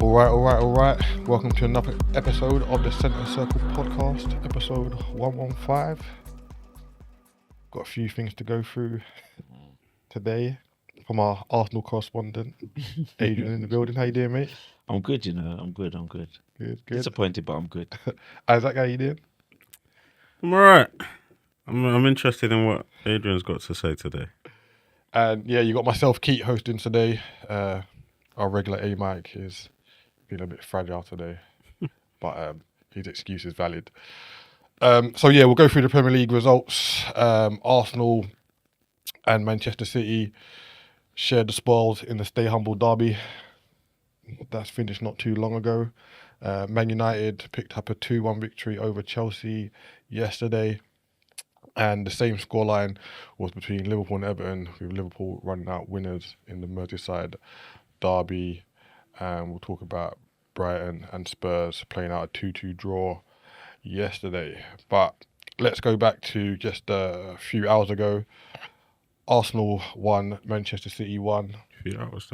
All right. Welcome to another episode of the Centre Circle podcast, episode 115. Got a few things to go through today from our Arsenal correspondent, Adrian, in the building. How you doing, mate? I'm good, I'm good. Good. Disappointed, but I'm good. Isaac, how you doing? I'm alright. I'm interested in what Adrian's got to say today. And yeah, you got myself, Keith, hosting today. Our regular A-Mike is been a bit fragile today, but his excuse is valid. So yeah, we'll go through the Premier League results. Arsenal and Manchester City shared the spoils in the Stay Humble derby. That's finished not too long ago. Man United picked up a 2-1 victory over Chelsea yesterday. And the same scoreline was between Liverpool and Everton, with Liverpool running out winners in the Merseyside derby. And we'll talk about Brighton and Spurs playing out a 2-2 draw yesterday. But let's go back to just a few hours ago. Arsenal won, Manchester City won. That was.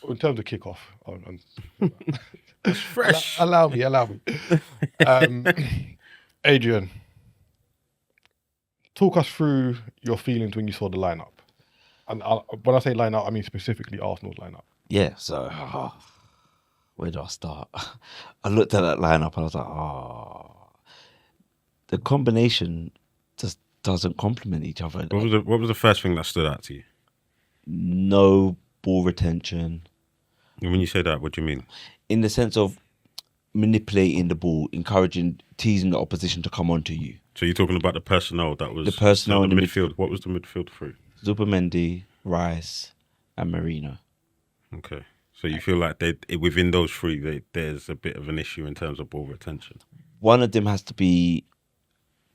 In terms of kickoff, That's fresh. Allow me. Adrian, talk us through your feelings when you saw the lineup. And when I say lineup, I mean specifically Arsenal's lineup. Yeah, so where do I start? I looked at that lineup and I was like, the combination just doesn't complement each other. What was the first thing that stood out to you? No ball retention. And when you say that, what do you mean? In the sense of manipulating the ball, teasing the opposition to come onto you. So you're talking about the personnel that was... The personnel in the midfield. What was the midfield through? Zubimendi, Rice and Marino. Okay. So you feel like within those three, there's a bit of an issue in terms of ball retention. One of them has to be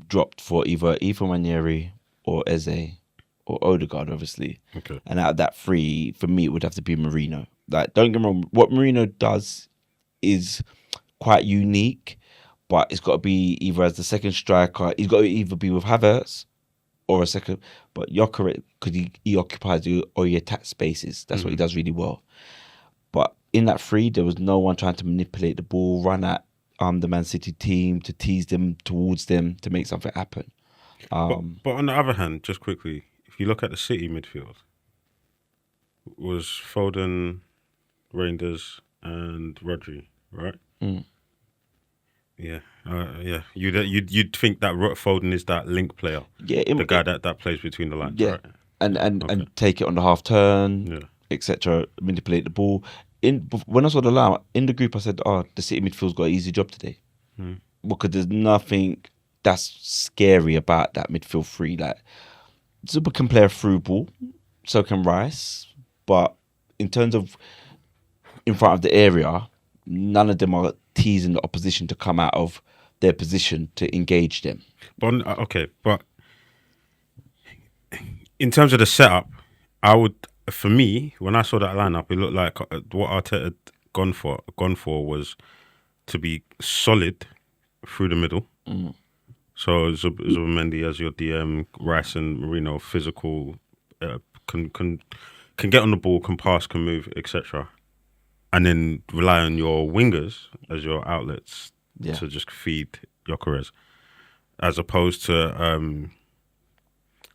dropped for either Ranieri or Eze or Odegaard, obviously. Okay. And out of that three, for me, it would have to be Marino. Like, don't get me wrong, what Marino does is quite unique, but it's got to be either as the second striker. He's got to either be with Havertz or a second. But Gyökeres, because he occupies all your attack spaces. That's what he does really well. But in that three, there was no one trying to manipulate the ball, run at the Man City team to tease them towards them to make something happen. But on the other hand, just quickly, if you look at the City midfield, was Foden, Reinders, and Rodri, right? Mm. Yeah. You'd think that Foden is that link player, the guy that plays between the lines, right? And take it on the half turn, etc. Manipulate the ball. When I saw the lineup in the group, I said, the City midfield's got an easy job today, because there's nothing that's scary about that midfield three. Like, Zuba can play a through ball, so can Rice, but in terms of in front of the area, none of them are teasing the opposition to come out of their position to engage them. But in terms of the setup, for me, when I saw that lineup, it looked like what Arteta had gone for was to be solid through the middle. Mm. So Zubimendi as your DM, Rice and Marino, physical, can get on the ball, can pass, can move, etc. And then rely on your wingers as your outlets to just feed Gyökeres, as opposed to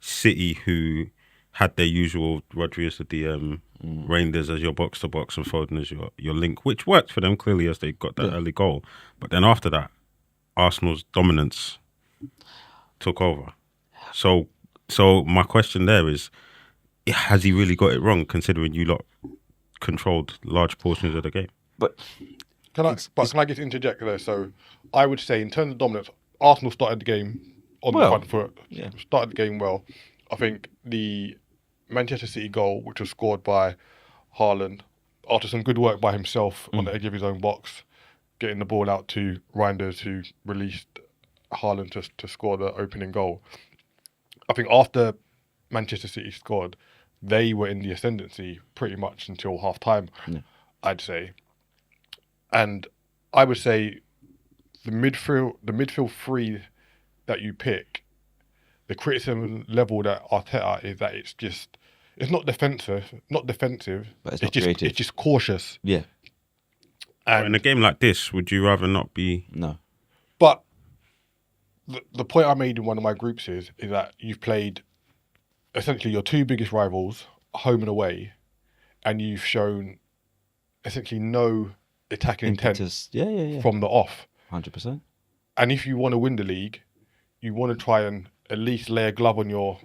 City, who had their usual Rodri as the DM, Reinders as your box-to-box, and Foden as your link, which worked for them clearly as they got that early goal. But then after that, Arsenal's dominance took over. So my question there is, has he really got it wrong, considering you lot controlled large portions of the game? But can I just interject there? So I would say, in terms of dominance, Arsenal started the game on the front foot. Yeah. Started the game well. I think the Manchester City goal, which was scored by Haaland, after some good work by himself on the edge of his own box, getting the ball out to Reinders, who released Haaland to score the opening goal. I think after Manchester City scored, they were in the ascendancy pretty much until half time, I'd say. And I would say the midfield three that you pick, the criticism level that Arteta is that it's not defensive, but it's just cautious. Yeah. But in a game like this, would you rather not be? No. But the point I made in one of my groups is that you've played essentially your two biggest rivals, home and away, and you've shown essentially no attacking intent from the off. 100%. And if you want to win the league, you want to try and at least lay a glove on your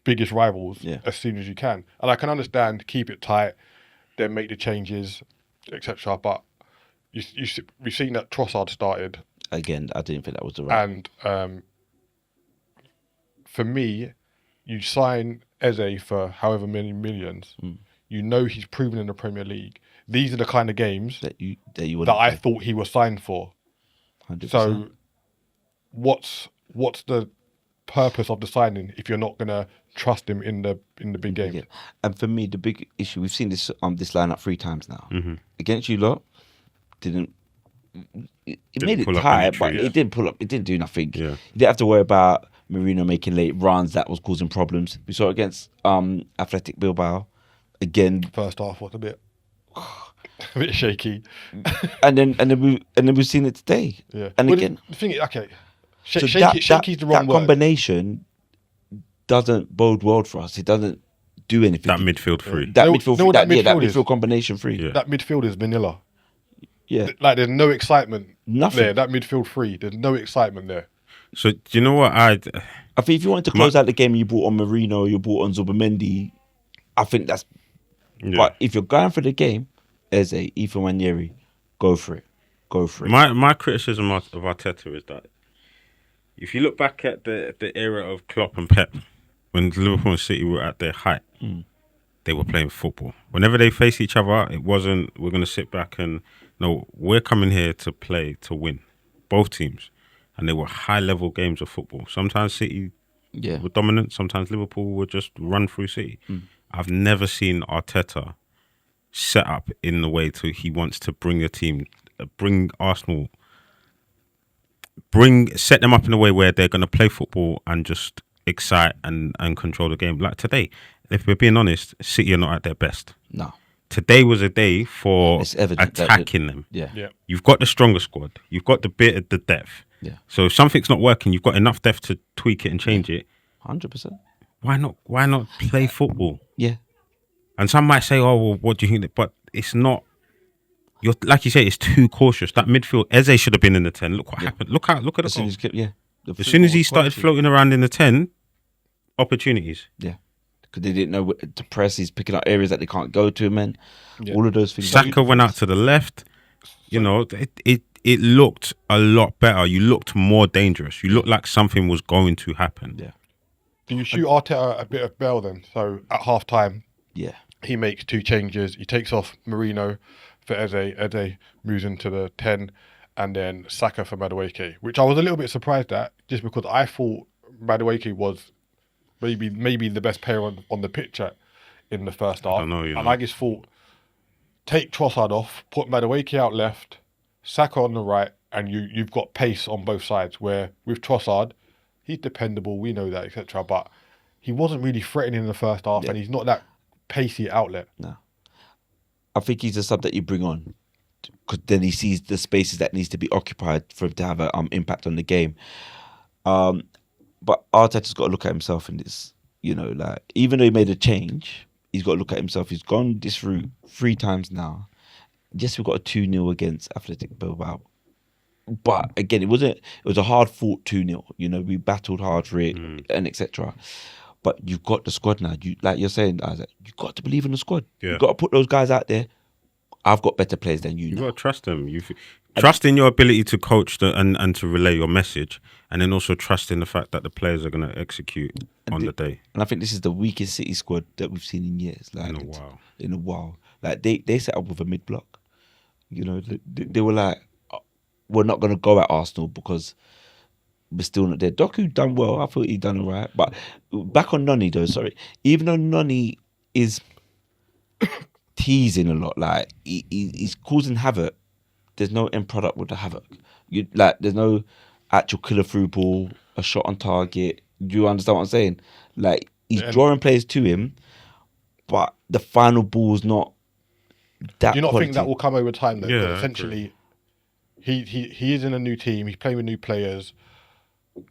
biggest rivals as soon as you can. And I can understand, keep it tight, then make the changes, etc. But we've seen that Trossard started. Again, I didn't think that was the right. And for me, you sign Eze for however many millions. You know he's proven in the Premier League. These are the kind of games that I thought he was signed for. 100%. So, what's the purpose of the signing if you're not going to trust him in the big games? Yeah. And for me, the big issue, we've seen this lineup 3 times now. Against you lot, it made it tight, but it didn't pull up. It didn't do nothing. Yeah. You didn't have to worry about Marino making late runs. That was causing problems. We saw it against Athletic Bilbao. Again, First half was a bit shaky. and then we've seen it today. Yeah. And well, again, the thing is, okay, so shaky's the wrong that word. combination doesn't bode well for us. It doesn't do anything. That midfield three. That No, midfield, know what that midfield midfield is? combination 3. Yeah. That midfield is vanilla. Yeah. Like there's no excitement Nothing. there. That midfield 3, there's no excitement there. So do you know what I think if you wanted to close out the game, you brought on Marino, you brought on Zubimendi. I think that's. Yeah. But if you're going for the game, as Ethan Wanyeri, go for it. Go for it. My criticism of Arteta is that if you look back at the era of Klopp and Pep, when Liverpool and City were at their height, they were playing football. Whenever they faced each other, it wasn't we're going to sit back and no, we're coming here to play to win. Both teams, and they were high level games of football. Sometimes City were dominant. Sometimes Liverpool would just run through City. I've never seen Arteta set up in the way he wants to bring a team, bring Arsenal, set them up in a way where they're going to play football and just excite and control the game. Like today, if we're being honest, City are not at their best. No. Today was a day for It's evident attacking them. Yeah. You've got the stronger squad. You've got the bit of the depth. Yeah. So if something's not working, you've got enough depth to tweak it and change it. 100%. Why not play football? Yeah. And some might say, "Oh, well, what do you think?" But it's not. You're like you say, it's too cautious. That midfield, Eze should have been in the 10. Look what happened. Look at the As soon goal. as, As soon as he started floating around in the 10, opportunities. Yeah. Because they didn't know what to press. He's picking up areas that they can't go to, man. Yeah. All of those things. Saka went out to the left. You know, it looked a lot better. You looked more dangerous. You looked like something was going to happen. Yeah. Do you shoot Arteta a bit of bail then? So at half time, Yeah. he makes 2 changes. He takes off Marino for Eze. Eze moves into the 10, and then Saka for Madueke, which I was a little bit surprised at, just because I thought Madueke was maybe the best player on the pitch in the first half. And I just thought, take Trossard off, put Madueke out left, Saka on the right, and you've got pace on both sides. Where with Trossard, he's dependable, we know that, etc. But he wasn't really threatening in the first half, and he's not that pacey outlet. No. I think he's a sub that you bring on because then he sees the spaces that needs to be occupied for him to have an impact on the game. But Arteta's got to look at himself in this, like even though he made a change, he's got to look at himself. He's gone this route 3 times now. Yes, we got a 2-0 against Athletic Bilbao. But again, it was a hard fought 2-0. We battled hard for it and etc. But you've got the squad now. Like you're saying, Isaac, you've got to believe in the squad. Yeah. You've got to put those guys out there. I've got better players than you. You've got to trust them. Trust in your ability to coach and to relay your message, and then also trust in the fact that the players are going to execute on the day. And I think this is the weakest City squad that we've seen in years. Like, in a while. Like they set up with a mid block. They were like, we're not going to go at Arsenal because we're still not there. Doku done well. I thought he done all right. But back on Noni though, sorry. Even though Noni is teasing a lot, like he's causing havoc, there's no end product with the havoc. There's no actual killer through ball, a shot on target. Do you understand what I'm saying? Like he's drawing players to him, but the final ball's not that. Do you not quality. think that will come over time though? Yeah, Because essentially, he is in a new team. He's playing with new players.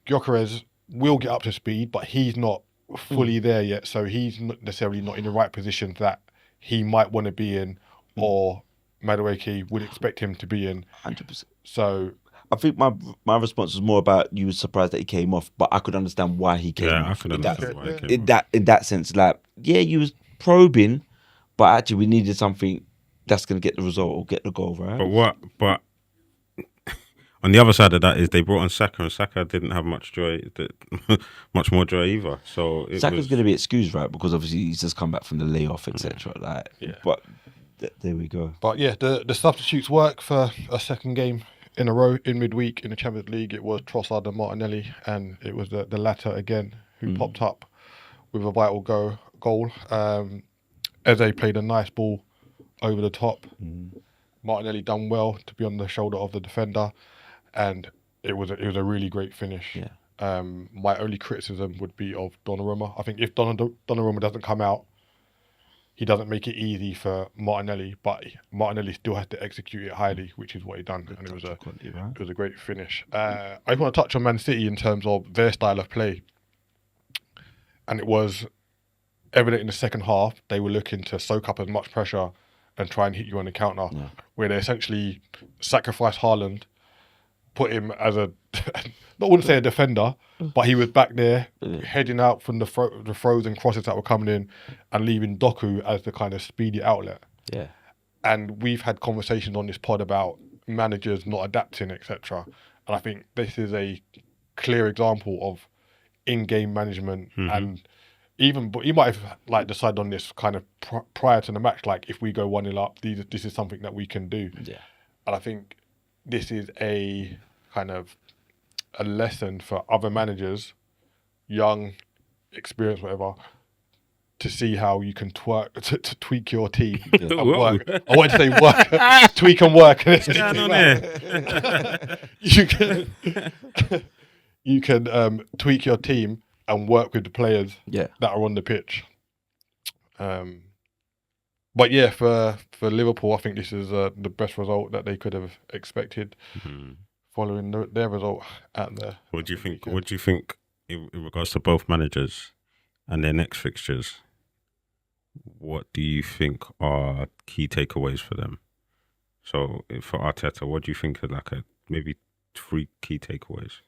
Gyökeres will get up to speed, but he's not fully there yet. So he's not necessarily not in the right position that he might want to be in, or Madueke would expect him to be in. 100%. So I think my response was more about you were surprised that he came off, but I could understand why he came off. I could understand why he came in off. that sense, like you was probing, but actually we needed something that's going to get the result or get the goal, right? But on the other side of that is they brought on Saka, and Saka didn't have much joy, much more joy either. So Saka's going to be excused, right? Because obviously he's just come back from the layoff, etc. But there we go. But yeah, the substitutes work for a second game in a row in midweek in the Champions League. It was Trossard and Martinelli, and it was the latter again who popped up with a vital goal. Eze played a nice ball over the top. Martinelli done well to be on the shoulder of the defender, and it was a really great finish. Yeah. My only criticism would be of Donnarumma. I think if Donnarumma doesn't come out, he doesn't make it easy for Martinelli, but Martinelli still has to execute it highly, which is what he done, and it was a great finish. I just want to touch on Man City in terms of their style of play, and it was evident in the second half they were looking to soak up as much pressure and try and hit you on the counter, where they essentially sacrificed Haaland, put him as I wouldn't say a defender, but he was back there heading out from the throws and crosses that were coming in and leaving Doku as the kind of speedy outlet. Yeah. And we've had conversations on this pod about managers not adapting, etc. And I think this is a clear example of in-game management. And but you might have decided on this kind of prior to the match, like if we go 1-0 up, this is something that we can do. Yeah. And I think this is a kind of a lesson for other managers, young, experienced, whatever, to see how you can to tweak your team and work. I wanted to say work, tweak and work. What's going on there? You can tweak your team and work with the players that are on the pitch. But yeah, for Liverpool, I think this is the best result that they could have expected following their result at the. What do you think? What do you think in regards to both managers and their next fixtures? What do you think are key takeaways for them? So for Arteta, what do you think are maybe 3 key takeaways?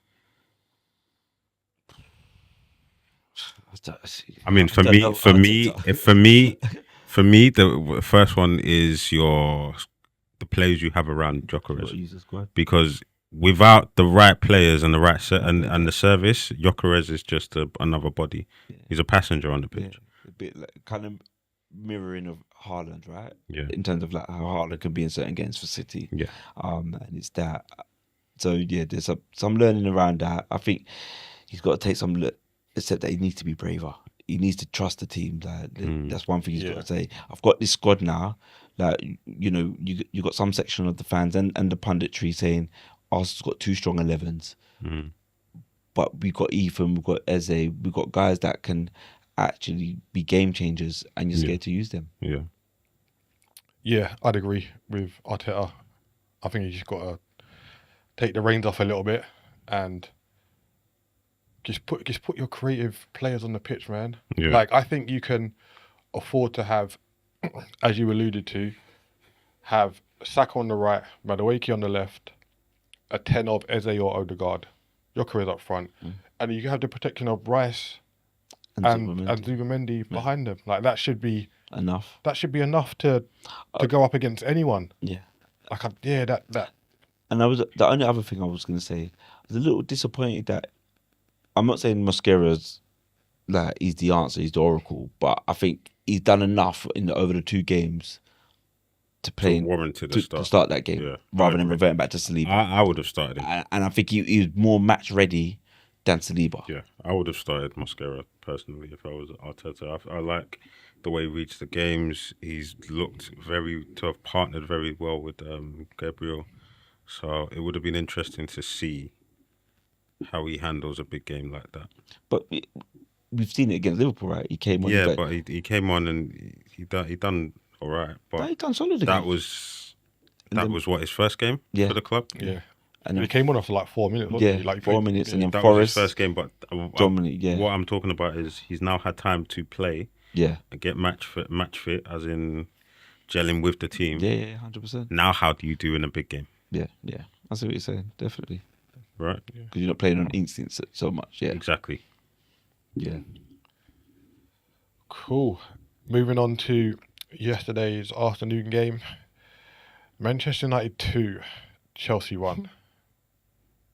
I mean, for me, the first one is the players you have around Gyökeres, because without the right players and the right and the service, Gyökeres is just another body. He's a passenger on the pitch. A bit kind of mirroring of Haaland, right? Yeah. In terms of how Haaland can be in certain games for City. Yeah. And it's that. So yeah, there's some learning around that. I think he's got to take some look. Except that he needs to be braver. He needs to trust the team. That's one thing he's got to say. I've got this squad now. You got some section of the fans and the punditry saying Arsenal's got 2 strong 11s. But we've got Ethan, we've got Eze, we've got guys that can actually be game changers, and you're scared to use them. Yeah. Yeah, I'd agree with Arteta. I think he's just got to take the reins off a little bit and just put your creative players on the pitch, man. Yeah. I think you can afford to have, as you alluded to, have Saka on the right, Madueke on the left, a 10 of Eze or Odegaard, Gyökeres up front, and you have the protection of Rice and Zubimendi behind them. That should be enough. That should be enough to go up against anyone. Yeah. That. And the only other thing I was going to say, I was a little disappointed that I'm not saying Mosquera's he's the answer, he's the oracle, but I think he's done enough over the 2 games to play to start that game, rather than reverting back to Saliba. I would have started him, and I think he was more match ready than Saliba. Yeah, I would have started Mosquera personally if I was Arteta. I like the way he reached the games. He's looked to have partnered very well with Gabriel, so it would have been interesting to see how he handles a big game like that. But we've seen it against Liverpool, right? He came on. Yeah, but he came on and he done all right. But He done solid that again. was then- what his first game for the club. Yeah. And He then, came on after like 4 minutes, wasn't he? Like 4 minutes, and then That Forest. was his first game. But Dominant, yeah. what I'm talking about is he's now had time to play Yeah. and get match fit, as in gelling with the team. Yeah, 100%. Now, how do you do in a big game? Yeah. I see what you're saying. Definitely. Right. Because you're not playing on instinct so much. Yeah. Exactly. Yeah. Cool. Moving on to yesterday's afternoon game. Manchester United 2, Chelsea 1.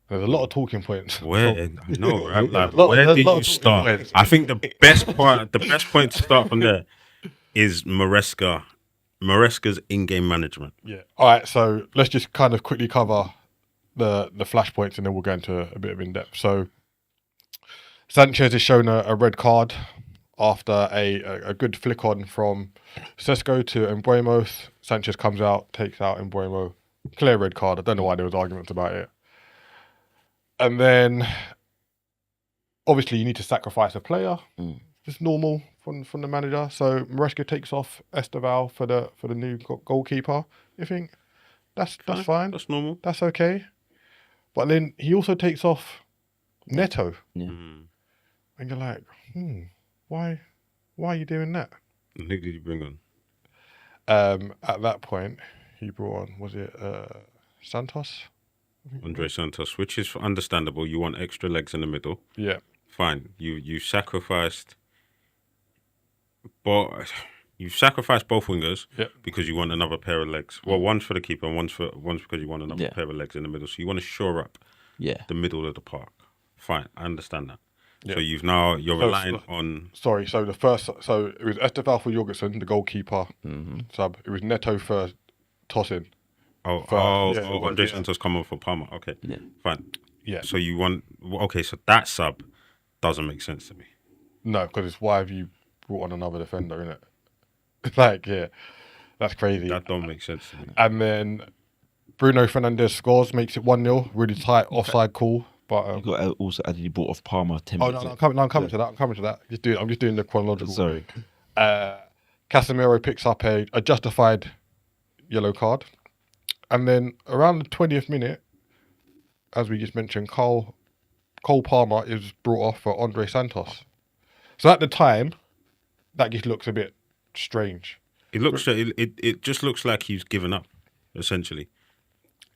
There's a lot of talking points. Where no, right? Like, Lot- where there's did lot you of start? points. I think the best point to start from there is Maresca's in-game management. Yeah. All right. So let's just kind of quickly cover the flashpoints, and then we'll go into a bit of in depth. So Sanchez is shown a red card after a good flick on from Sesko to Mbeumo. Sanchez comes out, takes out Mbeumo. Clear red card. I don't know why there was arguments about it. And then obviously you need to sacrifice a player. It's normal from the manager. So Maresca takes off Esteval for the new goalkeeper. You think that's fine. That's normal. That's okay. But then he also takes off Neto. Yeah. And you're like, why are you doing that? And who did you bring on? At that point, he brought on, was it Santos? Andre Santos, which is understandable. You want extra legs in the middle. Yeah. Fine. You sacrificed, but you sacrificed both wingers because you want another pair of legs. Well, one's for the keeper and one's because you want another pair of legs in the middle. So you want to shore up the middle of the park. Fine, I understand that. Yeah. So you're relying on. Sorry, so it was Esteval for Jorgensen, the goalkeeper sub. It was Neto for tossing. Andre Santos come on for Palmer. Okay, fine. Yeah. So you want so that sub doesn't make sense to me. No, because it's why have you brought on another defender, innit? Like, yeah, that's crazy. That don't make sense to me. And then Bruno Fernandes scores, makes it 1-0. Really tight offside call. But You got also added you bought off Palmer 10 oh minutes. no, I'm coming to that. I'm just doing the chronological. Sorry. Casemiro picks up a justified yellow card, and then around the 20th minute, as we just mentioned, Cole Palmer is brought off for Andre Santos. So at the time, that just looks a bit strange. It just looks like he's given up, essentially.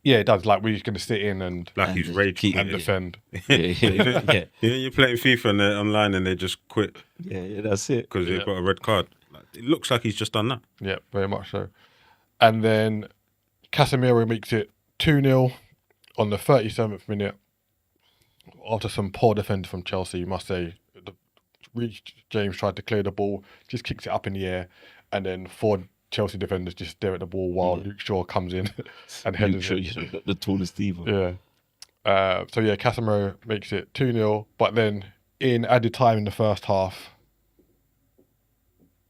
Yeah, it does. Like we're just going to sit in and He's raging and defend. Yeah. You're playing FIFA and they're online and they just quit Yeah, that's it. because they've got a red card. It looks like he's just done that. Yeah, very much so. And then Casemiro makes it 2-0 on the 37th minute after some poor defense from Chelsea, you must say. Reece James tried to clear the ball, just kicks it up in the air, and then 4 Chelsea defenders just stare at the ball while Luke Shaw comes in and heads it. The tallest either. Yeah. So Casemiro makes it 2-0, but then in added time in the first half,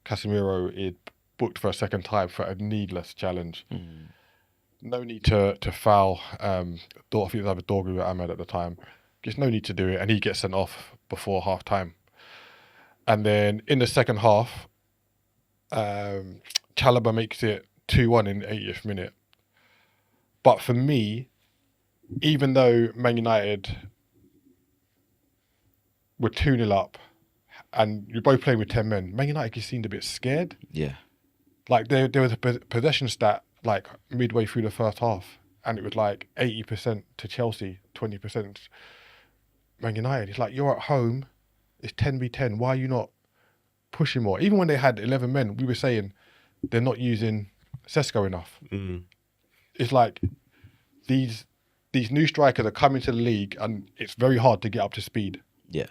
Casemiro is booked for a second time for a needless challenge. No need to foul. I think it was either Dorgu or Ahmed at the time. Just no need to do it, and he gets sent off before half time. And then in the second half, Chalobah makes it 2-1 in the 80th minute. But for me, even though Man United were 2-0 up and you're both playing with 10 men, Man United just seemed a bit scared. Yeah. Like there was a possession stat like midway through the first half, and it was like 80% to Chelsea, 20% Man United. It's like, you're at home, it's 10v10. Why are you not pushing more? Even when they had 11 men, we were saying they're not using Sesko enough. It's like these new strikers are coming to the league and it's very hard to get up to speed. Yeah.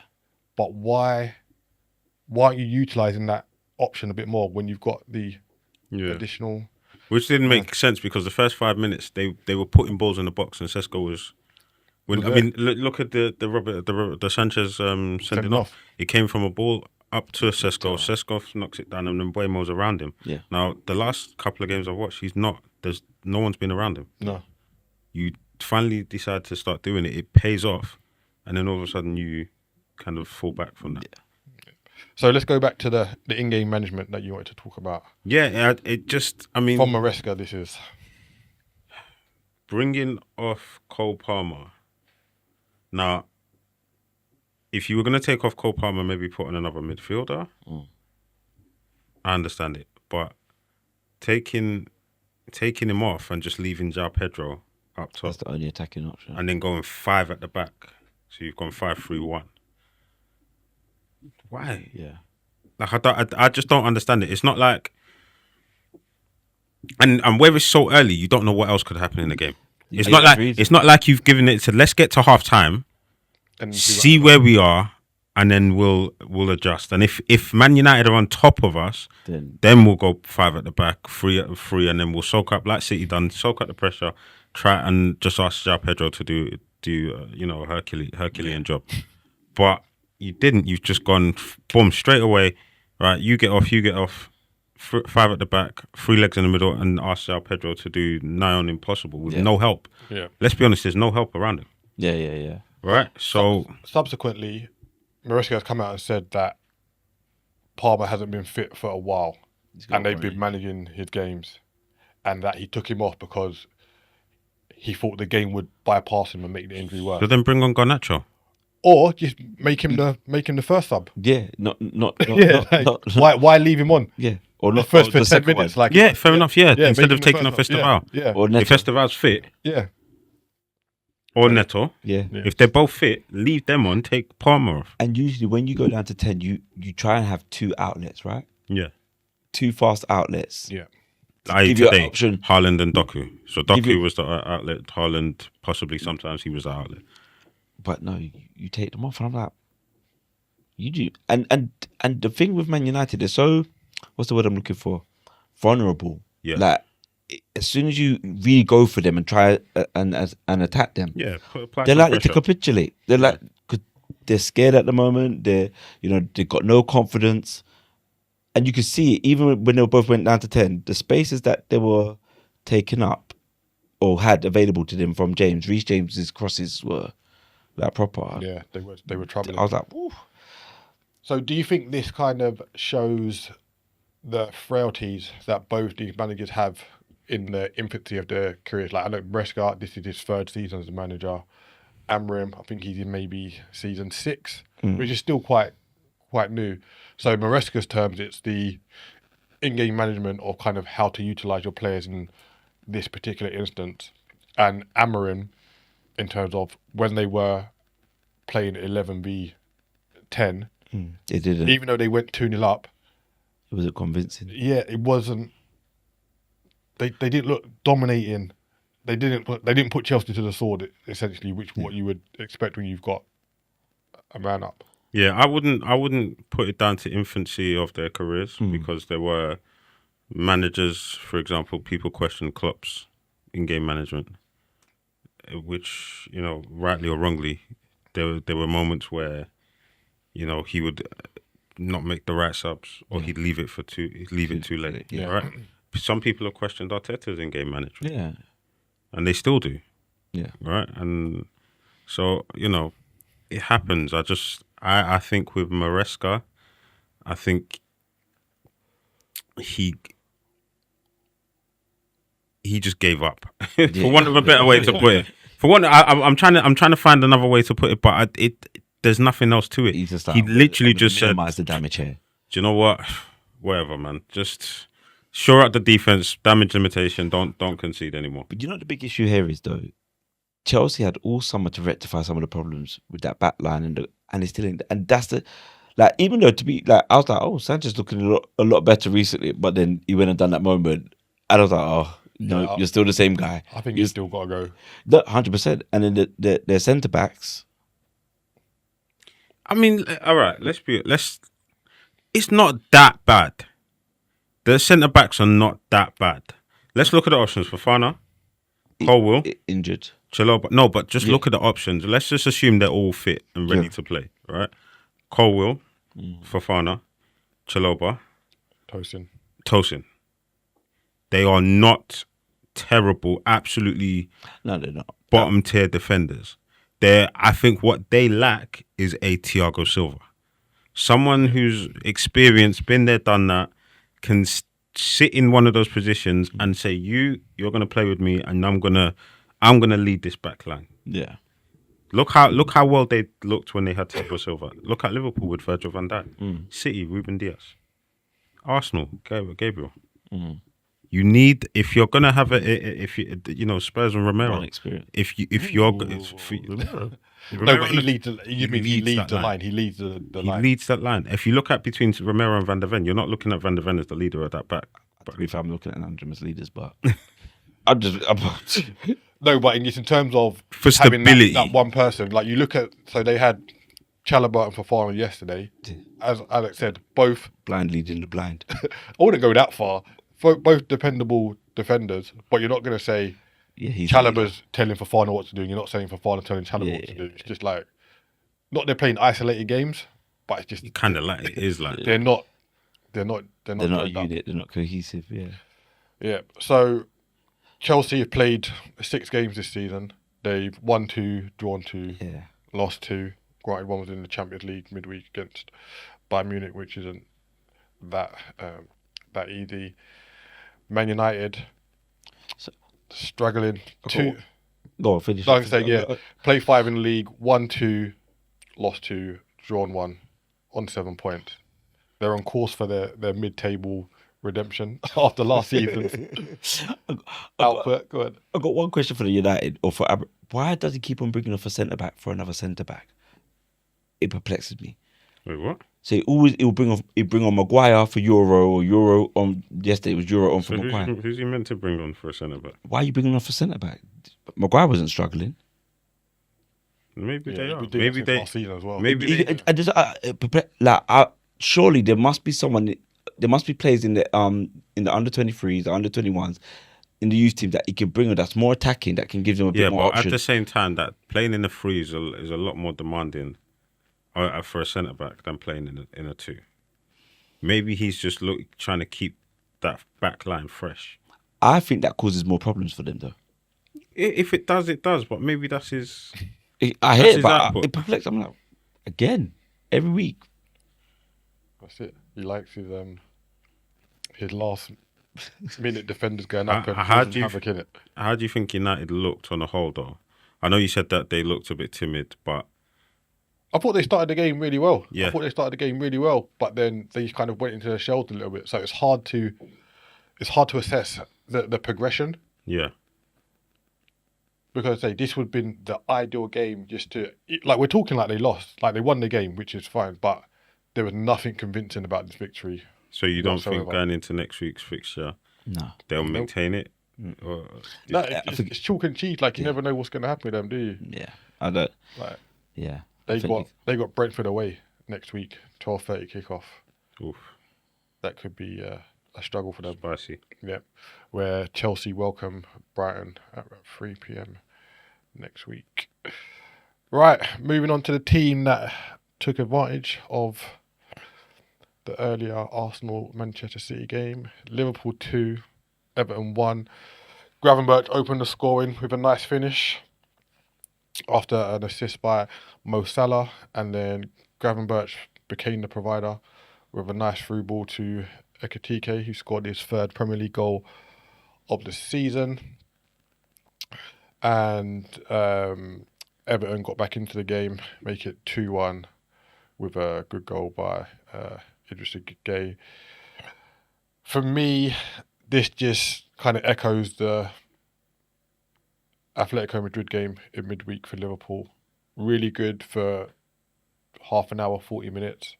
But why aren't you utilising that option a bit more when you've got the additional... Which didn't make sense because the first 5 minutes they were putting balls in the box and Sesko was... look at the Sanchez sending off. It came from a ball up to Sesko. Sesko knocks it down and then Mbeumo's around him. Yeah. Now, the last couple of games I've watched, there's no one's been around him. No. You finally decide to start doing it. It pays off. And then all of a sudden you kind of fall back from that. Yeah. So let's go back to the in-game management that you wanted to talk about. Yeah, it just, I mean, From Maresca, this is bringing off Cole Palmer. Now, if you were going to take off Cole Palmer, maybe put on another midfielder, I understand it. But taking him off and just leaving João Pedro up top. That's the only attacking option. And then going 5 at the back. So you've gone 5-3-1. Why? Yeah. Like I just don't understand it. It's not like, and where it's so early, you don't know what else could happen in the game. It's not like you've given it to, let's get to half time, and see where we are, and then we'll adjust. And if Man United are on top of us, then we'll go 5 at the back, 3 at 3, and then we'll soak up like City done, soak up the pressure, try and just ask João Pedro to do a Herculean job. But you didn't. You've just gone boom straight away. Right, you get off. 5 at the back, 3 legs in the middle, and ask João Pedro to do nigh on impossible with no help. Yeah. Let's be honest, there's no help around him. Yeah. Right? So subsequently, Maresca has come out and said that Palmer hasn't been fit for a while, and they've been managing his games, and that he took him off because he thought the game would bypass him and make the injury worse. So then bring on Garnacho. Or just make him the first sub. Yeah, not why leave him on? Yeah, or not the first 10 minutes. One. Like fair enough. Yeah, instead of taking off Festival. Yeah. Or if Festival's fit. Yeah. Or Neto. Yeah. If they're both fit, leave them on. Take Palmer off. And usually when you go down to 10, you try and have 2 outlets, right? Yeah. 2 fast outlets. Yeah. Today, Haaland and Doku. So Doku was the outlet. Haaland possibly sometimes he was the outlet. But no, you take them off, and I'm like, you do. And the thing with Man United, they're so, what's the word I'm looking for? Vulnerable. Yeah. Like, as soon as you really go for them and try and attack them, they're likely to capitulate. They're like, cause they're scared at the moment. They've got no confidence, and you can see it, even when they both went down to 10, the spaces that they were taking up or had available to them from James. Reece James's crosses were like proper. Yeah, they were troubling. I was like, ooh. So do you think this kind of shows the frailties that both these managers have in the infancy of their careers? Like, I know Maresca, this is his 3rd season as a manager. Amorim, I think he's in maybe season 6, which is still quite new. So Maresca's terms, it's the in-game management of kind of how to utilise your players in this particular instance. And Amorim, in terms of when they were playing 11v10, they didn't. Even though they went 2-0 up, It wasn't convincing. Yeah, it wasn't. They didn't look dominating. They didn't put Chelsea to the sword, essentially, what you would expect when you've got a man up. Yeah, I wouldn't put it down to infancy of their careers because there were managers, for example, people questioned Klopp's in-game management, which, you know, rightly or wrongly, there were moments where, you know, he would not make the right subs or he'd leave it too late. Yeah. Right? Some people have questioned Arteta's in-game management. Yeah. And they still do. Yeah. Right? And so, you know, it happens. I think with Maresca, I think he just gave up, for want of a better way to put it. For one, I'm trying to find another way to put it, but there's nothing else to it. He literally just said, minimize the damage here. Do you know what? Whatever, man. Just shore up the defense, damage limitation. Don't concede anymore. But you know what the big issue here is, though? Chelsea had all summer to rectify some of the problems with that back line, and it's still in. And that's the, like, even though to be like, I was like, oh, Sanchez looking a lot better recently, but then he went and done that moment, and I was like, oh, no, you're still the same guy. I think you still got to go. 100%. And then their centre backs. I mean, all right, it's not that bad. The centre backs are not that bad. Let's look at the options. Fofana, Colwill, injured. Chalobah. No, but just look at the options. Let's just assume they're all fit and ready to play, right? Colwill, Fofana, Chalobah, Tosin. They are not terrible, absolutely no, they're not. Bottom tier defenders. I think what they lack is a Thiago Silva. someone who's experienced, been there, done that, can sit in one of those positions and say, you're going to play with me, and I'm gonna lead this back line. Yeah. Look how well they looked when they had Thiago Silva. Look at Liverpool with Virgil van Dijk. City, Ruben Diaz. Arsenal, Gabriel. You need, if you're gonna have Spurs and Romero. One experience. If you're No, but he leads. You mean he leads the line? He leads the line. He leads that line. If you look at between Romero and Van der Ven, you're not looking at Van der Ven as the leader of that back. To be fair, I'm looking at Andrew as leaders, but No, but in terms of For having stability. that one person, like you look at, so they had Chalobah and Fofana yesterday. As Alex said, both. blind leading the blind. I wouldn't go that far. Both dependable defenders, but you're not going to say Yeah, he's Chalobah's telling Fofana what to do, and you're not saying Fofana telling Chalobah what to do. It's just like, not they're playing isolated games, but it's just Kind of like it is like they're not They're not a joined up. unit. They're not cohesive. Yeah. Yeah. So Chelsea have played 6 games this season. They've won 2, drawn 2, Yeah. lost 2. Granted, one was in the Champions League midweek against Bayern Munich, which isn't that easy. Man United struggling. Go on, finish. Like I say, yeah, play 5 in the league, 1, 2, lost 2, drawn 1, on 7 points. They're on course for their mid-table redemption after last season's output. Go ahead. I've got one question for the United or for why does he keep on bringing off a centre back for another centre back? It perplexes me. Wait, what? So he'll bring on Maguire for Euro on yesterday it was Euro on for So Maguire. who's he meant to bring on for a centre back? Why are you bringing off a centre back? Maguire wasn't struggling. Maybe they are. we did Maybe that since they. last season as well. Maybe they. Surely there must be someone. There must be players in the under 23s, the under 21s, in the youth team that he can bring on that's more attacking, that can give them a bit Yeah, more but options. at the same time, that playing in the three is a lot more demanding for a centre back than playing in a 2. Maybe he's just trying to keep that back line fresh. I think that causes more problems for them, though. If it does, it does. But maybe that's his. I hear it, his but output. it perplexes. I'm like, again, every week. That's it. He likes his last minute defenders going up and causing havoc in it. How do you think United looked on the whole, though? I know you said that they looked a bit timid, but I thought they started the game really well. Yeah. I thought they started the game really well, but then they kind of went into their shells a little bit. So it's hard to assess the progression, yeah, because this would have been the ideal game just to, like, we're talking like they lost, like they won the game, which is fine, but there was nothing convincing about this victory. so you don't think whatsoever. going into next week's fixture No. they'll maintain it? Or, No, it's chalk and cheese. Like, you never know what's going to happen with them, do you? Yeah, I don't. Like, Yeah, they got Brentford away next week, 12:30 kickoff. oof, That could be a struggle for them. spicy. Yeah, where Chelsea welcome Brighton at 3 p.m. next week. Right, moving on to the team that took advantage of the earlier Arsenal-Manchester City game. Liverpool 2, Everton 1. Gravenberch opened the scoring with a nice finish after an assist by Mo Salah, and then Gravenberch became the provider with a nice through ball to Ekitike, who scored his 3rd Premier League goal of the season. And Everton got back into the game, make it 2-1 with a good goal by Idrissa Gueye. For me, this just kind of echoes the Atletico Madrid game in midweek for Liverpool. Really good for half an hour, 40 minutes.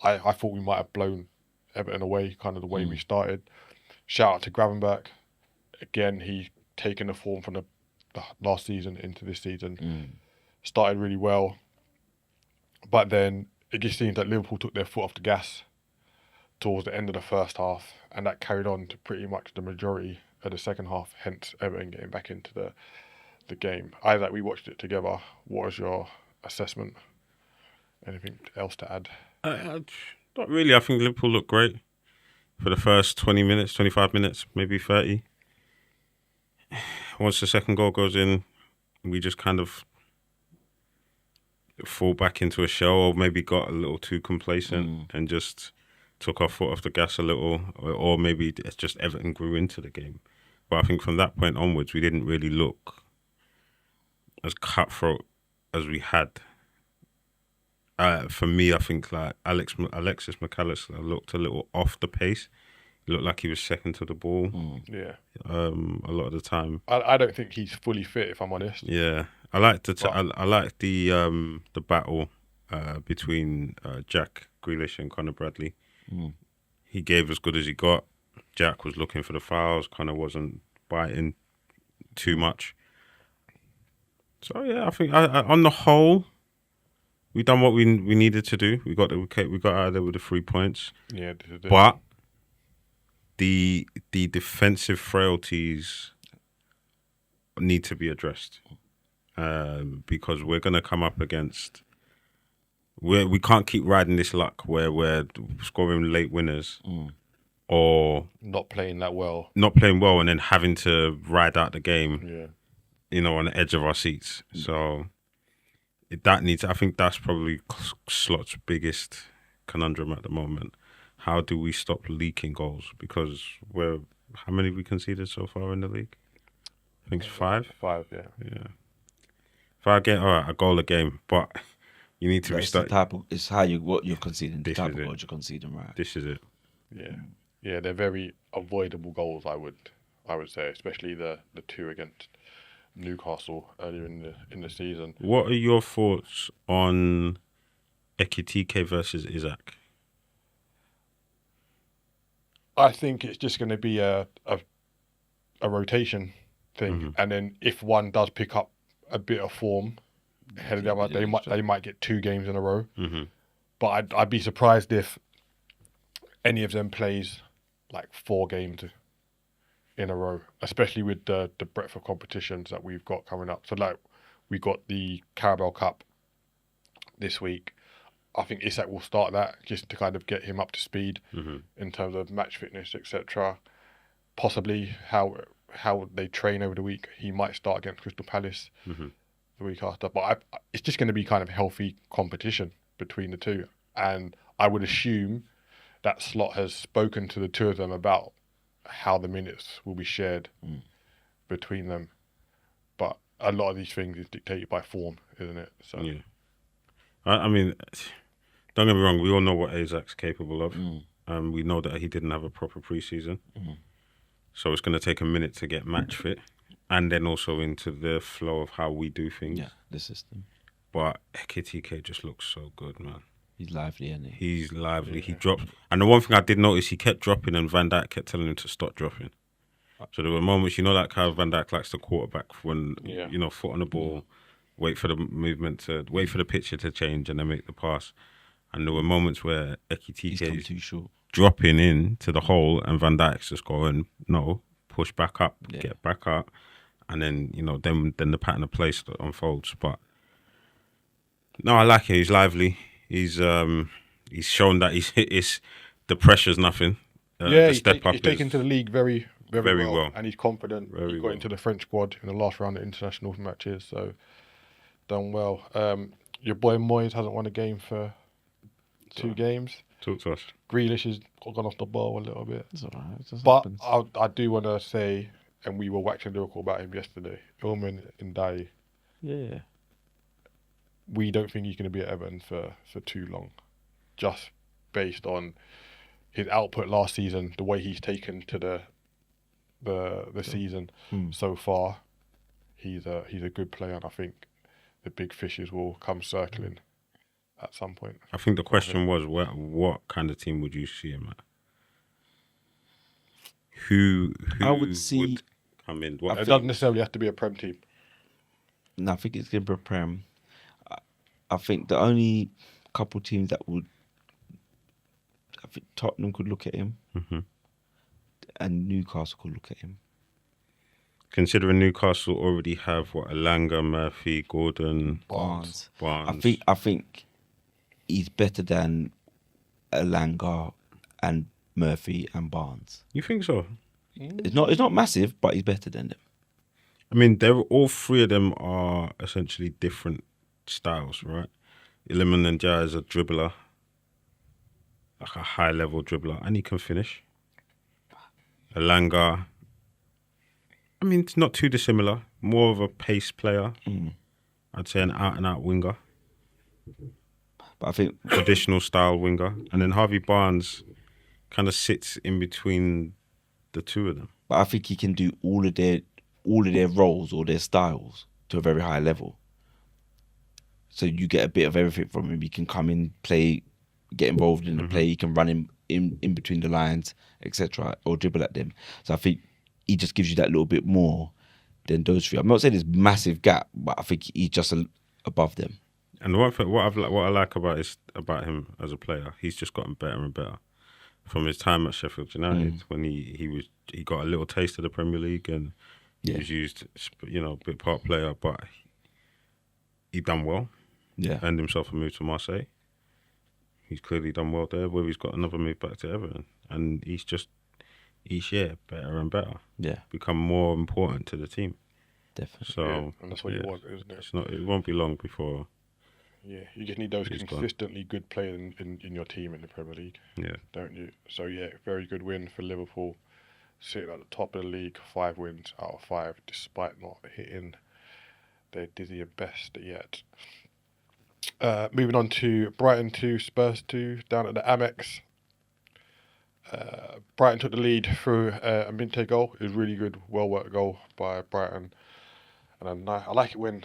I thought we might have blown Everton away, kind of the way we started. Shout out to Gravenberch. Again, he's taken the form from the last season into this season. Started really well. But then it just seems that Liverpool took their foot off the gas towards the end of the first half, and that carried on to pretty much the majority of the second half, hence Everton getting back into the game. Isaac, we watched it together. What was your assessment? Anything else to add? Not really. I think Liverpool looked great for the first 20 minutes, 25 minutes, maybe 30. Once the second goal goes in, we just kind of fall back into a shell, or maybe got a little too complacent and just took our foot off the gas a little, or maybe it's just Everton grew into the game. But I think from that point onwards, we didn't really look as cutthroat as we had. For me, I think like Alexis McAllister looked a little off the pace. He looked like he was second to the ball. Yeah. A lot of the time. I don't think he's fully fit, if I'm honest. Yeah, I like the battle between Jack Grealish and Conor Bradley. He gave as good as he got. Jack was looking for the fouls. Conor wasn't biting too much. So yeah, I think on the whole, we done what we needed to do. We got out of there with the 3 points. Yeah, this is it. But the defensive frailties need to be addressed because we're going to come up against. We can't keep riding this luck where we're scoring late winners or not playing that well. Not playing well and then having to ride out the game, Yeah. On the edge of our seats. So I think that's probably Slot's biggest conundrum at the moment. How do we stop leaking goals? Because how many have we conceded so far in the league? I think it's 5. 5, yeah. Yeah. If I get a goal a game, but you need to restart. It's what you're conceding. The type of goals you're conceding, right? This is it. Yeah, yeah. They're very avoidable goals. I would say, especially the 2 against Newcastle earlier in the season. What are your thoughts on Ekitike versus Isaac? I think it's just going to be a rotation thing, and then if one does pick up a bit of form ahead of the other, they might get 2 games in a row. But I'd be surprised if any of them plays like 4 games in a row, especially with the breadth of competitions that we've got coming up. So like we got the Carabao Cup this week. I think Isak will start that just to kind of get him up to speed in terms of match fitness, etc. Possibly how they train over the week. He might start against Crystal Palace the week after. But it's just going to be kind of healthy competition between the two. And I would assume that Slot has spoken to the 2 of them about how the minutes will be shared between them. But a lot of these things is dictated by form, isn't it? So yeah. I mean, don't get me wrong. We all know what Isaac's capable of. We know that he didn't have a proper preseason, so it's going to take a minute to get match fit, and then also into the flow of how we do things. Yeah, the system. But Ekitike just looks so good, man. He's lively, isn't he? He's lively. Yeah. He drops, and the one thing I did notice, he kept dropping, and Van Dijk kept telling him to stop dropping. So there were moments, like how Van Dijk likes the quarterback when foot on the ball. Wait for the movement wait for the picture to change and then make the pass. And there were moments where Ekitike is too short, dropping in to the hole, and Van Dijk's just going, no, push back up, get back up, and then then the pattern of play unfolds. But no, I like him. He's lively. He's shown that it's the pressure's nothing. He's taken to the league very, very, very well, and he's confident. He got into the French squad in the last round of international matches, so done well. Your boy Moyes hasn't won a game for 2 games. Talk to us. Grealish has gone off the ball a little bit. It's all right. But I do want to say, and we were waxing lyrical about him yesterday, Ilman Ndiaye. Yeah. We don't think he's going to be at Everton for too long, just based on his output last season, the way he's taken to the season so far. He's a good player, and I think the big fishes will come circling at some point. I think the question was, what kind of team would you see him at? Who I would see come in? It doesn't necessarily have to be a Prem team. No, I think it's going to be a Prem. I think the only couple teams that would, I think Tottenham could look at him, and Newcastle could look at him. Considering Newcastle already have Elanga, Murphy, Gordon, Barnes. I think he's better than Elanga and Murphy and Barnes. You think so? It's not massive, but he's better than them. I mean, all 3 of them are essentially different styles, right? Iliman Ndiaye is a dribbler, like a high level dribbler, and he can finish. Elanga, I mean, it's not too dissimilar. More of a pace player. I'd say an out and out winger. But I think Traditional style winger. And then Harvey Barnes kind of sits in between the two of them. But I think he can do all of their roles or their styles to a very high level. So you get a bit of everything from him. He can come in, play, get involved in the play. He can run in between the lines, etc., or dribble at them. So I think he just gives you that little bit more than those three. I'm not saying there's massive gap, but I think he's just above them. And what I like about him as a player, he's just gotten better and better from his time at Sheffield United when he got a little taste of the Premier League and he was used, bit part player, but he done well. Yeah, Earned himself a move to Marseille. He's clearly done well there, where he's got another move back to Everton, and he's just each year better and better. Yeah, become more important to the team. Definitely. So and that's what you want, isn't it? It won't be long before. Yeah, you just need those He's consistently good players in your team in the Premier League. Yeah, don't you? So yeah, very good win for Liverpool, sitting at the top of the league, 5 wins out of 5, despite not hitting their dizzying best yet. Moving on to Brighton 2, Spurs 2, down at the Amex. Brighton took the lead through a Minte goal. It was really good, well-worked goal by Brighton. And I like it when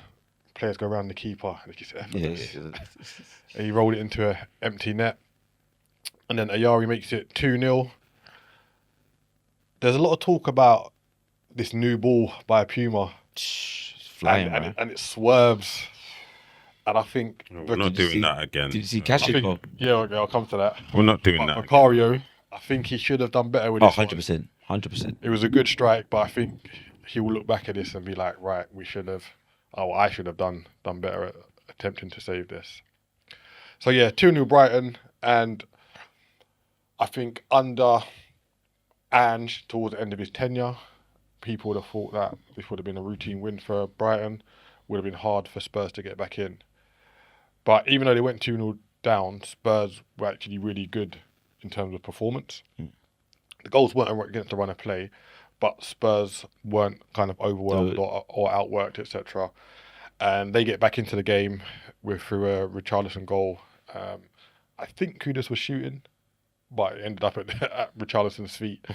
players go around the keeper and it's just effortless. And he rolled it into an empty net. And then Ayari makes it 2-0. There's a lot of talk about this new ball by Puma. It's flying, and it swerves. And I think... we're not doing that again. Did you see Cashicko? Yeah, okay, I'll come to that. We're not doing that Macario, I think he should have done better with this 100%. 100%. It was a good strike, but I think he will look back at this and be like, right, I should have done better at attempting to save this. So yeah, 2-0 Brighton, and I think under Ange, towards the end of his tenure, people would have thought that this would have been a routine win for Brighton, would have been hard for Spurs to get back in. But even though they went 2-0 down, Spurs were actually really good in terms of performance. The goals weren't against the run of play, but Spurs weren't kind of overwhelmed or outworked, etc. And they get back into the game through a Richarlison goal. I think Kudus was shooting, but it ended up at Richarlison's feet.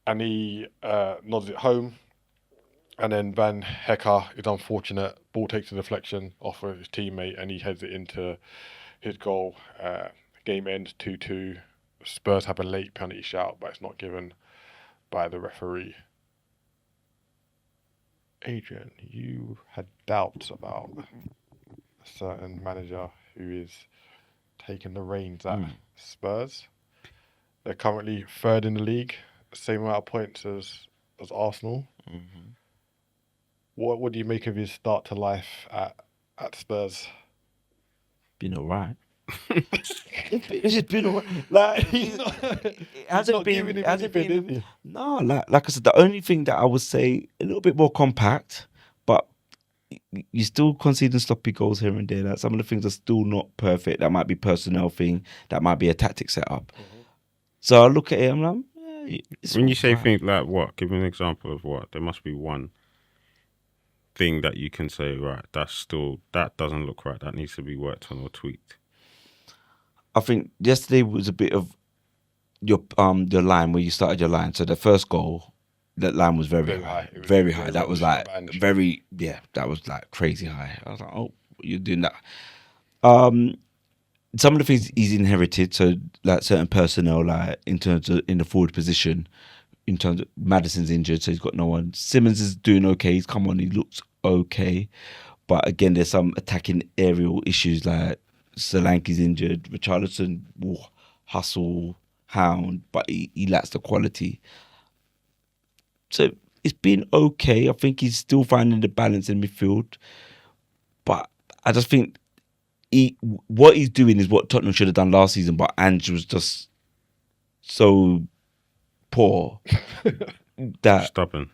And he nods it home. And then Van Hecker is unfortunate. Ball takes a deflection off of his teammate and he heads it into his goal. Game ends 2-2. Spurs have a late penalty shout, but it's not given by the referee. Adrian, you had doubts about a certain manager who is taking the reins at Spurs. They're currently 3rd in the league, same amount of points as Arsenal. Mm-hmm. What do you make of his start to life at Spurs? Been alright. It's just been alright. Like it hasn't been. No, like I said, the only thing that I would say a little bit more compact, but you're still conceding sloppy goals here and there. Like some of the things are still not perfect. That might be personnel thing. That might be a tactic setup. Mm-hmm. So I look at it. I'm like, when you say things like what? Give me an example of what. There must be one thing that you can say, right, that doesn't look right. That needs to be worked on or tweaked. I think yesterday was a bit of your line where you started your line. So the first goal, that line was very high. Very high. That was like that was like crazy high. I was like, oh, you're doing that. Some of the things he's inherited, so like certain personnel, like in terms of in the forward position, in terms of Maddison's injured, so he's got no one. Simmons is doing okay. He's come on, he looks okay. But again, there's some attacking aerial issues like Solanke's injured. Richarlison will hustle, hound, but he lacks the quality. So it's been okay. I think he's still finding the balance in midfield. But I just think what he's doing is what Tottenham should have done last season, but Ange was just so poor that stubborn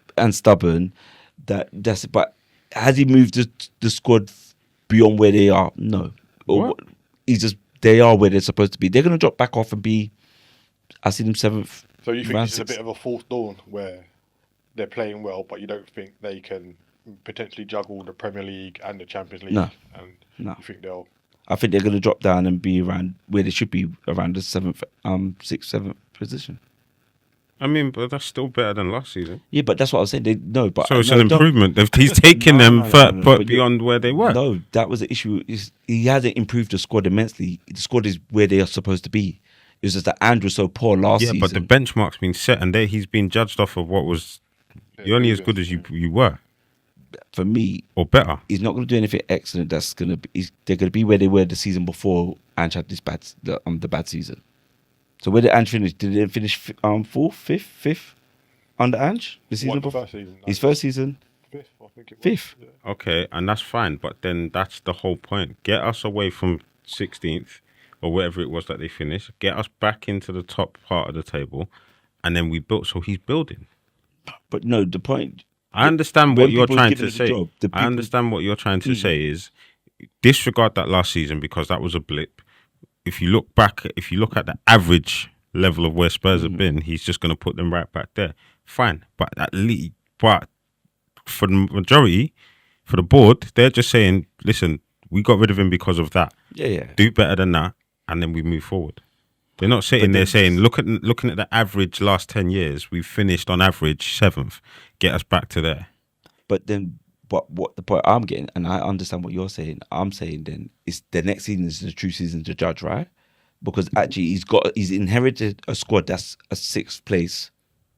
that's it. But has he moved the squad beyond where they are? No. What? They are where they're supposed to be. They're going to drop back off and be. I see them 7th. So you think round this is a 6. bit of a false dawn where they're playing well, but you don't think they can potentially juggle the Premier League and the Champions League? No. And No. you think they'll? I think they're going to drop down and be around where they should be, around the 7th, 6th, 7th position. I mean, but that's still better than last season. Yeah, but that's what I was saying. So it's an improvement. He's taken them but beyond where they were. No, that was the issue. He hasn't improved the squad immensely. The squad is where they are supposed to be. It was just that Andrew was so poor last season. Yeah, but the benchmark's been set, and he's been judged off of what was. You're only as good as you were. For me, or better. He's not going to do anything excellent. That's going to be. They're going to be where they were the season before Ange had this the bad season. So where did Ange finish? Did they finish 4th, 5th under Ange the season before? First season, his first season. 5th, I think it was. 5th. Yeah. Okay, and that's fine, but then that's the whole point. Get us away from 16th or whatever it was that they finished. Get us back into the top part of the table, and then we built. So he's building. But no, the point. I understand what you're trying to say. I understand what you're trying to say is disregard that last season because that was a blip. If you look at the average level of where Spurs have been, he's just going to put them right back there. Fine, but for the majority, for the board, they're just saying, listen, we got rid of him because of that. Yeah. Do better than that, and then we move forward. They're not sitting there saying, looking at the average last 10 years, we've finished on average 7th. Get us back to there. But then, what the point I'm getting, and I understand what you're saying, I'm saying then, is the next season is the true season to judge, right? Because actually he's inherited a squad that's a 6th place,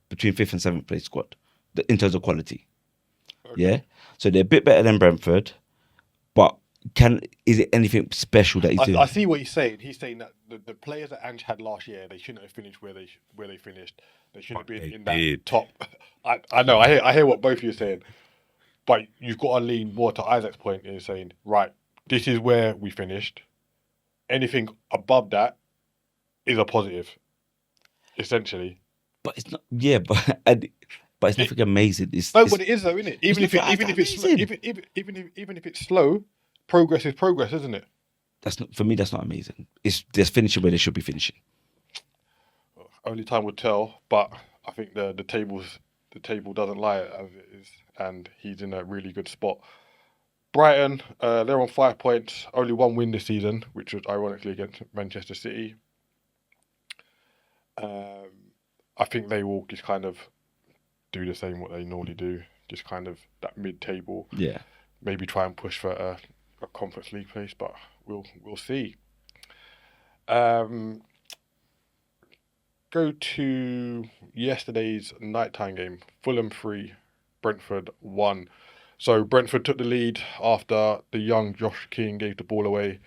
between 5th and 7th place squad, in terms of quality. Okay. Yeah? So they're a bit better than Brentford, but is it anything special that he's doing? I see what he's saying. He's saying that the players that Ange had last year, they shouldn't have finished where they finished. They shouldn't have been in that top. I know. I hear what both of you are saying, but you've got to lean more to Isaac's point in saying, right, this is where we finished. Anything above that is a positive, essentially. But it's not. Yeah, but it's nothing amazing. But it is though, isn't it? Even if it's slow, progress is progress, isn't it? That's not for me. That's not amazing. It's just finishing where they should be finishing. Only time will tell, but I think the table doesn't lie as it is, and he's in a really good spot. Brighton, they're on 5 points, only one win this season, which was ironically against Manchester City. I think they will just kind of do the same what they normally do, just kind of that mid-table. Yeah. Maybe try and push for a Conference League place, but we'll see. Go to yesterday's nighttime game. Fulham 3, Brentford 1. So Brentford took the lead after the young Josh King gave the ball away.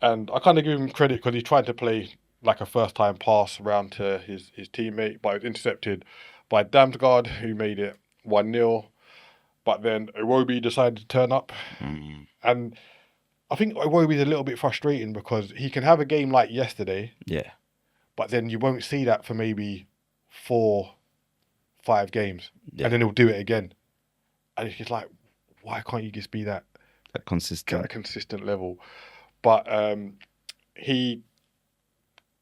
And I kind of give him credit because he tried to play like a first-time pass around to his teammate, but it was intercepted by Damsgaard, who made it 1-0. But then Iwobi decided to turn up. And I think Iwobi's a little bit frustrating because he can have a game like yesterday. Yeah. But then you won't see that for maybe 4-5 games. Yeah. And then he'll do it again. And it's just like, why can't you just be that consistent? At a consistent level. But he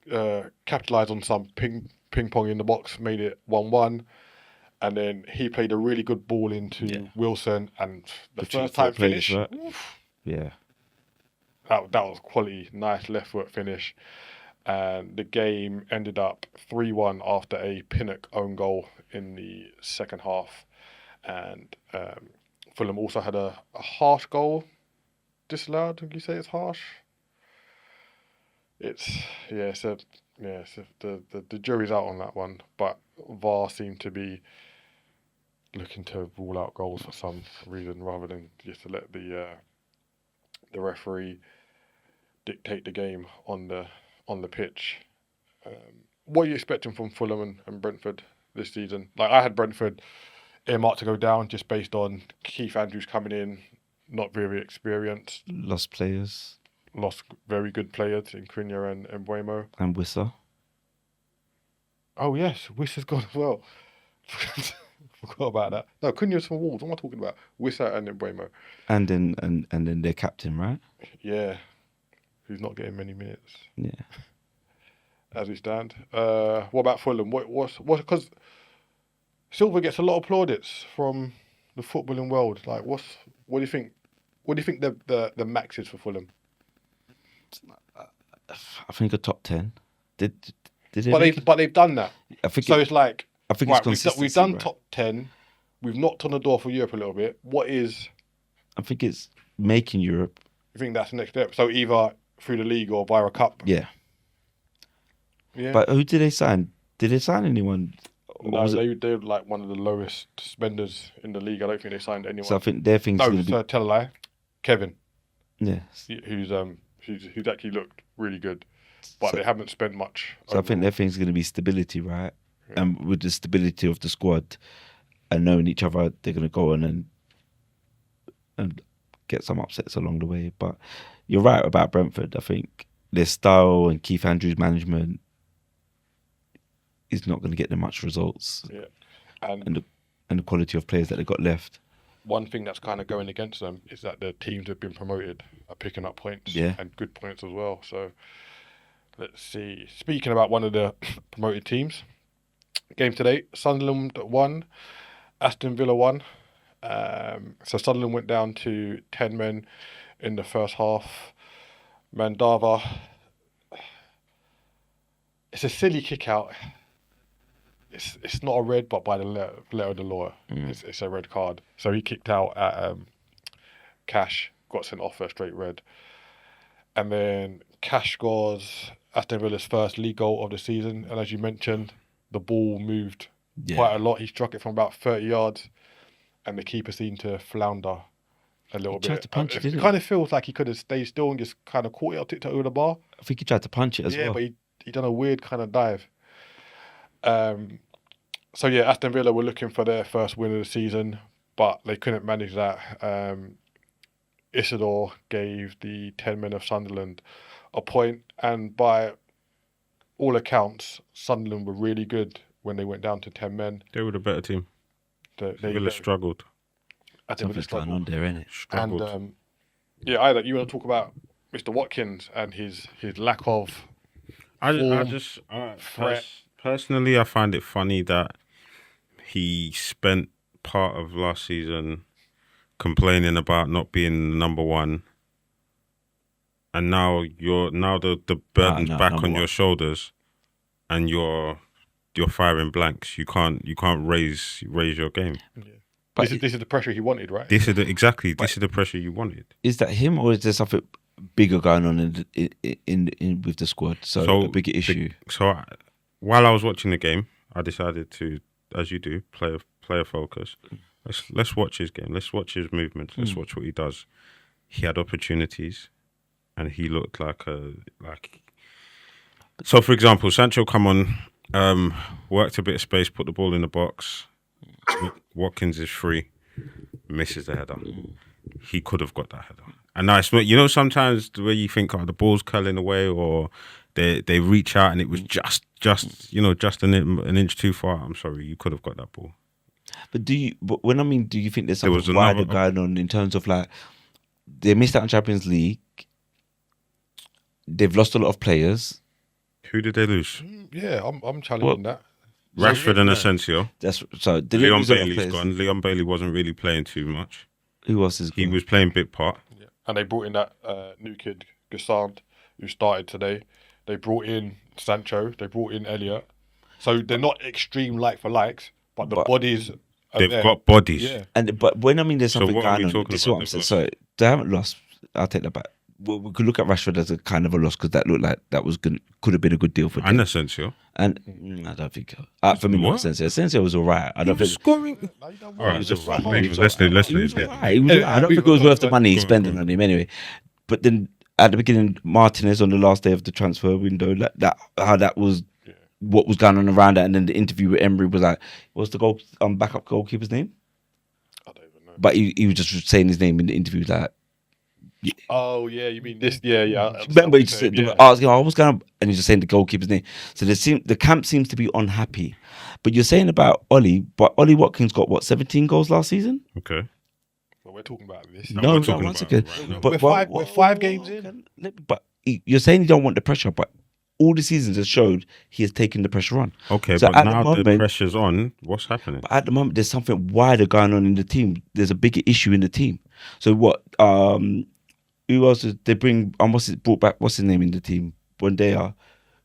capitalised on some ping pong in the box, made it 1-1. And then he played a really good ball into Wilson. And the first time finish, right? Yeah. That was quality, nice left foot finish. And the game ended up 3-1 after a Pinnock own goal in the second half. And Fulham also had a harsh goal disallowed. Would you say it's harsh? The jury's out on that one. But VAR seemed to be looking to rule out goals for some reason rather than just to let the referee dictate the game on the pitch. What are you expecting from Fulham and Brentford this season? Like, I had Brentford earmarked to go down just based on Keith Andrews coming in, not very experienced. Lost players. Lost very good players in Cunha and Mbeumo. And Wissa. Oh yes, Wissa's gone as well. Forgot about that. No, Cunha's from Wolves. What am I talking about? Wissa and Mbeumo. And then their captain, right? Yeah. who's not getting many minutes Yeah. as we stand. What about Fulham? What's because Silva gets a lot of plaudits from the footballing world. Like, what do you think? What do you think the max is for Fulham? I think a top 10. Did they? But they've done that. I think So it's like, I think right, it's consistency. we've done right? top 10. We've knocked on the door for Europe a little bit. What is? I think it's making Europe. You think that's the next step? So either through the league or via a cup. Yeah. Yeah. But who did they sign? Did they sign anyone? Or No, was it- they were like one of the lowest spenders in the league. I don't think they signed anyone. So I think their thing's no, going to be. tell a lie. Kevin, Yeah. who's actually looked really good, but So- they haven't spent much. So I think their thing's going to be stability, right? And with the stability of the squad and knowing each other, they're going to go on and get some upsets along the way. But you're right about Brentford. I think their style and Keith Andrews' management is not going to get them much results. Yeah, and the quality of players that they got left. One thing that's kind of going against them is that the teams that have been promoted are picking up points, and good points as well. So let's see. Speaking about one of the promoted teams, game today, Sunderland won, Aston Villa won. So Sunderland went down to 10 men in the first half. Mandava, it's a silly kick out. It's not a red, but by the letter of the law, it's a red card. So he kicked out at Cash, got sent off for a straight red. And then Cash scores Aston Villa's first league goal of the season. And as you mentioned, the ball moved quite a lot. He struck it from about 30 yards. And the keeper seemed to flounder a little bit. Tried to punch it, didn't it he? kind of feels like he could have stayed still and just kind of caught it or tipped it over the bar. I think he tried to punch it as well. Yeah, but he done a weird kind of dive. So yeah, Aston Villa were looking for their first win of the season, but they couldn't manage that. Isidore gave the 10 men of Sunderland a point, and by all accounts, Sunderland were really good when they went down to 10 men. They were the better team. Villa struggled. Something's going on there, innit? Struggled. And Ida, you want to talk about Mr. Watkins and his lack of threat? Personally, I find it funny that he spent part of last season complaining about not being number one, and now the burden's back on your shoulders, and you're firing blanks. You can't raise your game. Yeah. But this is the pressure he wanted, right? This is the pressure you wanted. Is that him, or is there something bigger going on in with the squad? So a bigger issue. While I was watching the game, I decided to, as you do, player focus. Let's watch his game. Let's watch his movements. Let's watch what he does. He had opportunities, and he looked like. So, for example, Sancho come on, worked a bit of space, put the ball in the box. Watkins is free, misses the header. He could have got that header. And nice, sometimes the way you think, the ball's curling away, or they reach out and it was just an inch too far. I'm sorry, you could have got that ball. But do you think there's something wider going on in terms of like they missed out on Champions League? They've lost a lot of players. Who did they lose? Yeah, I'm challenging that. Rashford and Asensio. Leon Bailey's gone. Leon Bailey wasn't really playing too much. Who else is gone? He was playing big part. Yeah. And they brought in that new kid, Gassant, who started today. They brought in Sancho. They brought in Elliott. So they're not extreme like for likes, but the bodies are They've there. got bodies. Yeah. But when there's something going on, this is what I'm saying. So they haven't lost. I'll take that back. Well, we could look at Rashford as a kind of a loss because that looked like that was could have been a good deal for them. And Asensio. And I don't think for me, not Asensio. Asensio was all right. I don't think scoring. All right, Let's leave it. I don't think it was worth the money he's spending on him anyway. But then at the beginning, Martinez on the last day of the transfer window, that was what was going on around that, and then the interview with Emery was like, what's the backup goalkeeper's name? I don't even know. But he was just saying his name in the interview, like. Oh yeah, you mean this? Yeah. Remember, he just asking, "Oh, what's going on?" And he's just saying the goalkeeper's name. So the camp seems to be unhappy. But you're saying about Ollie, but Ollie Watkins got 17 goals last season? Okay. Well, we're talking about this. No, once again. Right now. But we're 5 games in. But you're saying you don't want the pressure, but all the seasons has showed he has taken the pressure on. Okay, So but at now the the moment, pressure's on. What's happening? but at the moment, there's something wider going on in the team. There's a bigger issue in the team. So what? Who else? They bring? Brought back? What's his name in the team? Bondea.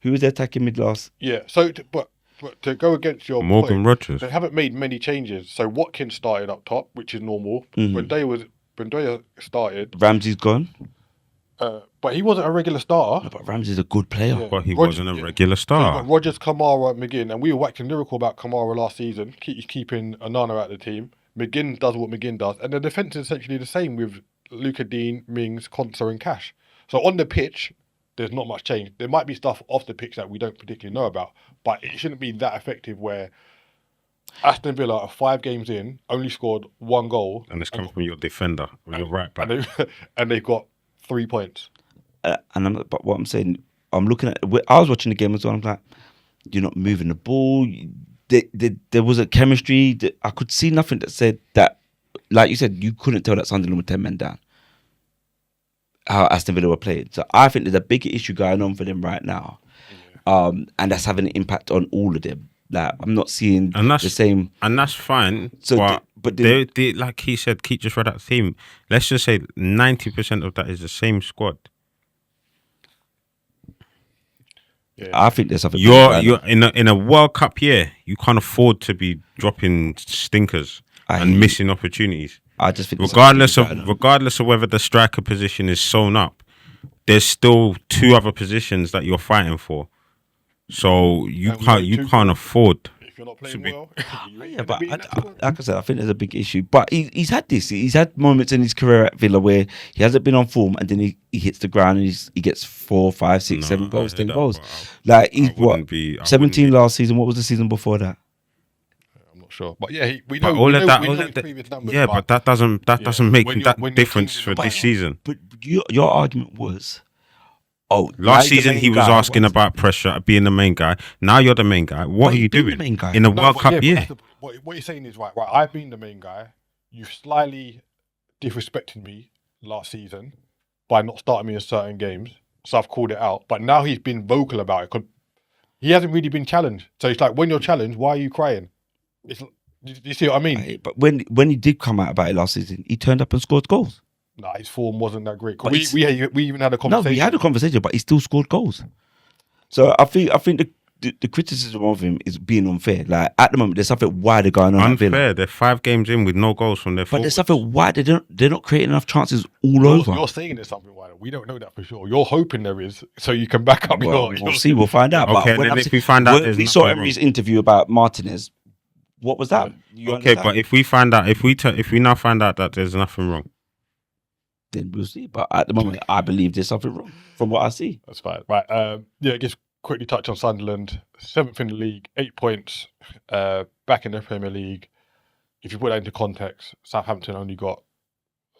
Who was the attacking mid last? Yeah. So, but to go against your Morgan point, Rogers. they haven't made many changes. So Watkins started up top, which is normal. When Bondea started, Ramsey's gone. but he wasn't a regular starter. No, but Ramsey's a good player. Yeah. But he wasn't a regular So star. you've got Rogers, Kamara, McGinn, and we were waxing lyrical about Kamara last season. He's keeping Onana out of the team. McGinn does what McGinn does, and the defence is essentially the same with Luka Dean, Mings, Konsa, and Cash. So on the pitch, there's not much change. There might be stuff off the pitch that we don't particularly know about, but it shouldn't be that effective where Aston Villa are 5 games in, only scored 1 goal. And it's come from your defender, or your right back. And they've got 3 points. But what I'm saying, I'm looking at. I was watching the game as well. I'm like, you're not moving the ball. There was a chemistry. I could see nothing that said that. Like you said, you couldn't tell that Sunderland were 10 men down. How Aston Villa were playing. So I think there's a bigger issue going on for them right now, and that's having an impact on all of them. Like I'm not seeing the same, and that's fine. So, but they, like he said, Keith just read that theme. Let's just say 90% of that is the same squad. Yeah. I think there's something. You're in a World Cup year. You can't afford to be dropping stinkers and missing opportunities. I just think regardless of whether the striker position is sewn up, there's still 2 other positions that you're fighting for. So you can't afford. If you're not playing well, but like I said, I think there's a big issue. But he's had this. He's had moments in his career at Villa where he hasn't been on form, and then he hits the ground and he gets 4, 5, 6, 7 goals, 10 goals. Like he's 17 last season. What was the season before that? I'm not sure, but yeah, we know his previous numbers. Yeah, but that doesn't make that difference for this season. But your argument was. Last season he was asking about pressure, being the main guy. Now you're the main guy. What are you doing in a World Cup year? What you're saying is right. I've been the main guy. You slightly disrespected me last season by not starting me in certain games, so I've called it out. But now he's been vocal about it because he hasn't really been challenged. So it's like, when you're challenged, why are you crying? Do you see what I mean? But when he did come out about it last season, he turned up and scored goals. Nah, his form wasn't that great. We even had a conversation. No, we had a conversation, but he still scored goals. So I think the criticism of him is being unfair. Like at the moment, there's something wider going on. Unfair. They're 5 games in with no goals from their forwards. But there's something wider. They're not creating enough chances all over. You're saying there's something wider. We don't know that for sure. You're hoping there is, so you can back up. We'll see. We'll find out. Okay, but if we find out, we saw Emery's interview about Martinez. What was that? Okay, but if we find out, if we now find out that there's nothing wrong, then we'll see. But at the moment, I believe there's something wrong from what I see. That's fine. Right. Just quickly touch on Sunderland. 7th in the league, 8 points. Back in the Premier League. If you put that into context, Southampton only got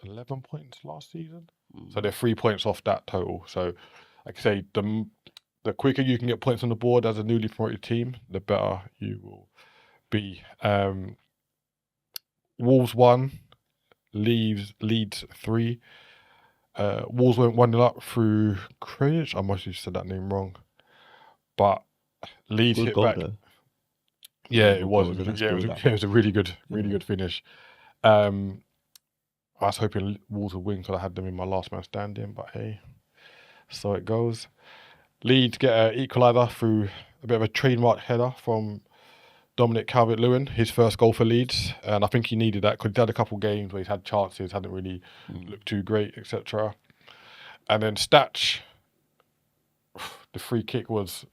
11 points last season. So they're 3 points off that total. So, like I say, the quicker you can get points on the board as a newly promoted team, the better you will be. Wolves 1, Leeds 3. Wolves went 1-0 up through Krejci. I must have said that name wrong, but Leeds hit back. Though. Yeah, it was. It was a really good finish. I was hoping Wolves would win because I had them in my last man standing, but hey, so it goes. Leeds get an equaliser through a bit of a trademark header from Dominic Calvert-Lewin, his first goal for Leeds, and I think he needed that because he's had a couple of games where he's had chances, hadn't really looked too great, etc. And then Statch, the free kick was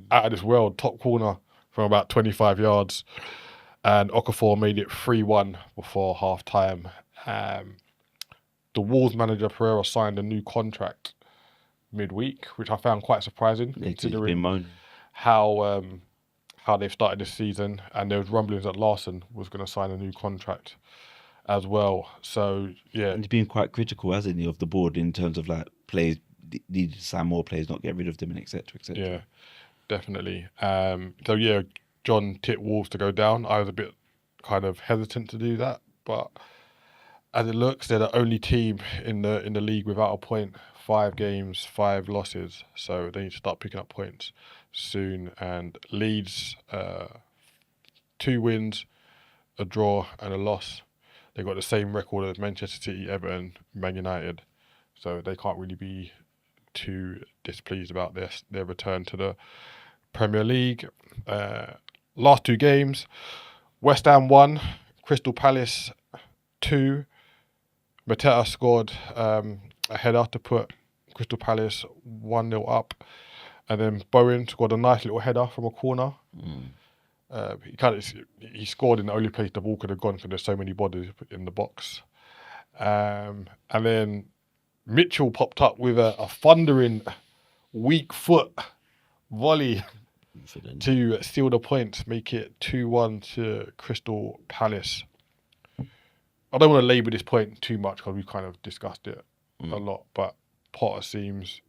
out of this world, top corner from about 25 yards, and Okafor made it 3-1 before half time. The Wolves manager Pereira signed a new contract midweek, which I found quite surprising considering how they've started this season, and there was rumblings that Larson was going to sign a new contract as well. So yeah, and he's been quite critical, hasn't he, of the board in terms of like players needed to sign more players, not get rid of them, and etc. Yeah, definitely. So yeah, John tipped Wolves to go down. I was a bit kind of hesitant to do that, but as it looks, they're the only team in the league without a point 5 games, 5 losses. So they need to start picking up points soon. And Leeds, 2 wins, a draw and a loss. They've got the same record as Manchester City, Everton, Man United. So they can't really be too displeased about their return to the Premier League. Last 2 games, West Ham 1, Crystal Palace 2. Mateta scored a header to put Crystal Palace 1-0 up. And then Bowen scored a nice little header from a corner. He scored in the only place the ball could have gone because there's so many bodies in the box. And then Mitchell popped up with a thundering weak foot volley to seal the points, make it 2-1 to Crystal Palace. I don't want to labour this point too much because we've kind of discussed it a lot, but Potter seems,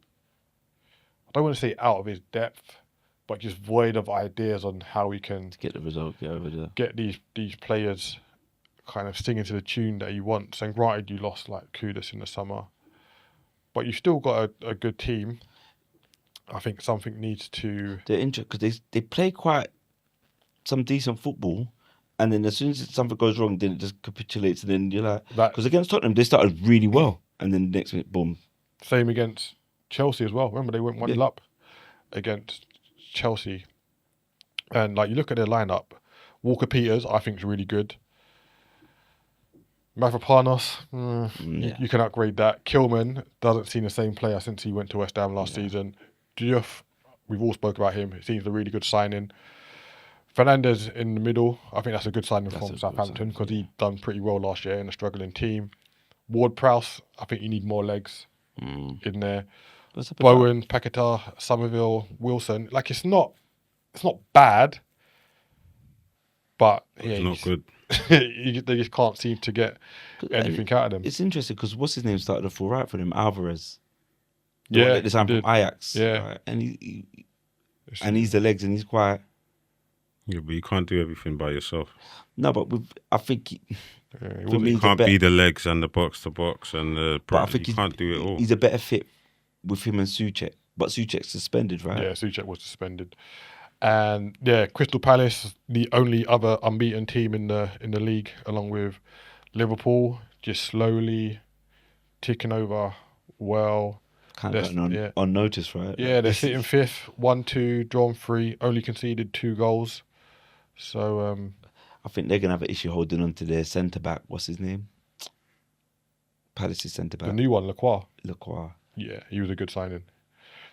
I don't want to say out of his depth, but just void of ideas on how we can get the result, get these players kind of singing to the tune that he wants. And granted, you lost like Kudus in the summer, but you've still got a good team. I think something needs to... They're interesting because they play quite some decent football, and then as soon as something goes wrong, then it just capitulates, and then you're like... Because against Tottenham, they started really well, and then the next minute, boom. Same against Chelsea as well. Remember, they went 1-0 up against Chelsea. And like you look at their lineup, Walker-Peters, I think, is really good. Mavropanos, you can upgrade that. Kilman doesn't seem the same player since he went to West Ham last season. Diouf, we've all spoke about him. It seems a really good signing. Fernandez in the middle, I think that's a good signing from Southampton because he done pretty well last year in a struggling team. Ward-Prowse, I think you need more legs in there. Bowen, Paquetá, Somerville, Wilson. Like it's not bad, but it's not good. They just can't seem to get anything out of them. It's interesting because what's his name started to fall right for them, Alvarez. At the time from Ajax. Yeah, right? And he's the legs, and he's quite. Yeah, but you can't do everything by yourself. No, but I think for me, you can't be the legs and the box to box and the. But I think you can't do it all. He's a better fit with him and Souček, but Souček's suspended, right? Yeah, Souček was suspended, and Crystal Palace, the only other unbeaten team in the league, along with Liverpool, just slowly ticking over. Well, kind of going on notice, right? Yeah, they're sitting 5th, 1-2, drawn 3, only conceded 2 goals. So I think they're gonna have an issue holding on to their centre back. What's his name? Palace's centre back. The new one, Lacroix. Yeah, he was a good signing.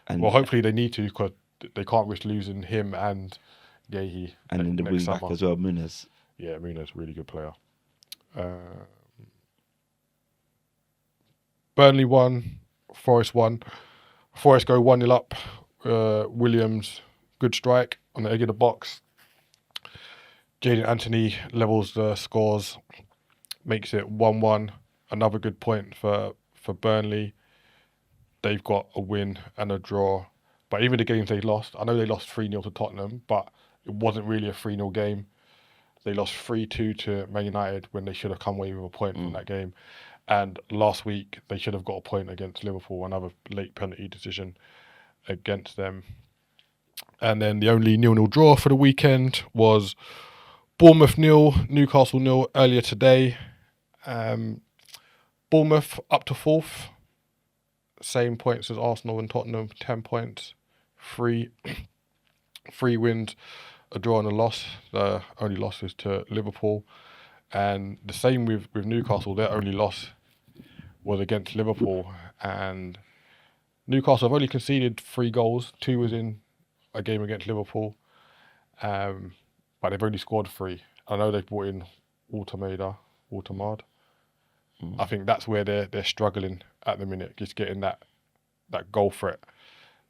And well, hopefully they need to because they can't risk losing him and Yehi. And then the wing back as well, Muniz. Yeah, Muniz, really good player. Burnley 1, Forest 1. Forest go 1-0 up. Williams, good strike on the edge of the box. Jadon Anthony levels the scores, makes it 1-1. Another good point for Burnley. They've got a win and a draw. But even the games they lost, I know they lost 3-0 to Tottenham, but it wasn't really a 3-0 game. They lost 3-2 to Man United when they should have come away with a point from that game. And last week, they should have got a point against Liverpool, another late penalty decision against them. And then the only 0-0 draw for the weekend was Bournemouth 0, Newcastle 0 earlier today. Bournemouth up to 4th. Same points as Arsenal and Tottenham, 10 points. 3 wins, a draw and a loss. The only loss is to Liverpool. And the same with Newcastle, their only loss was against Liverpool. And Newcastle have only conceded 3 goals. 2 was in a game against Liverpool. But they've only scored 3. I know they've brought in Watermard. I think that's where they're struggling at the minute, just getting that goal threat.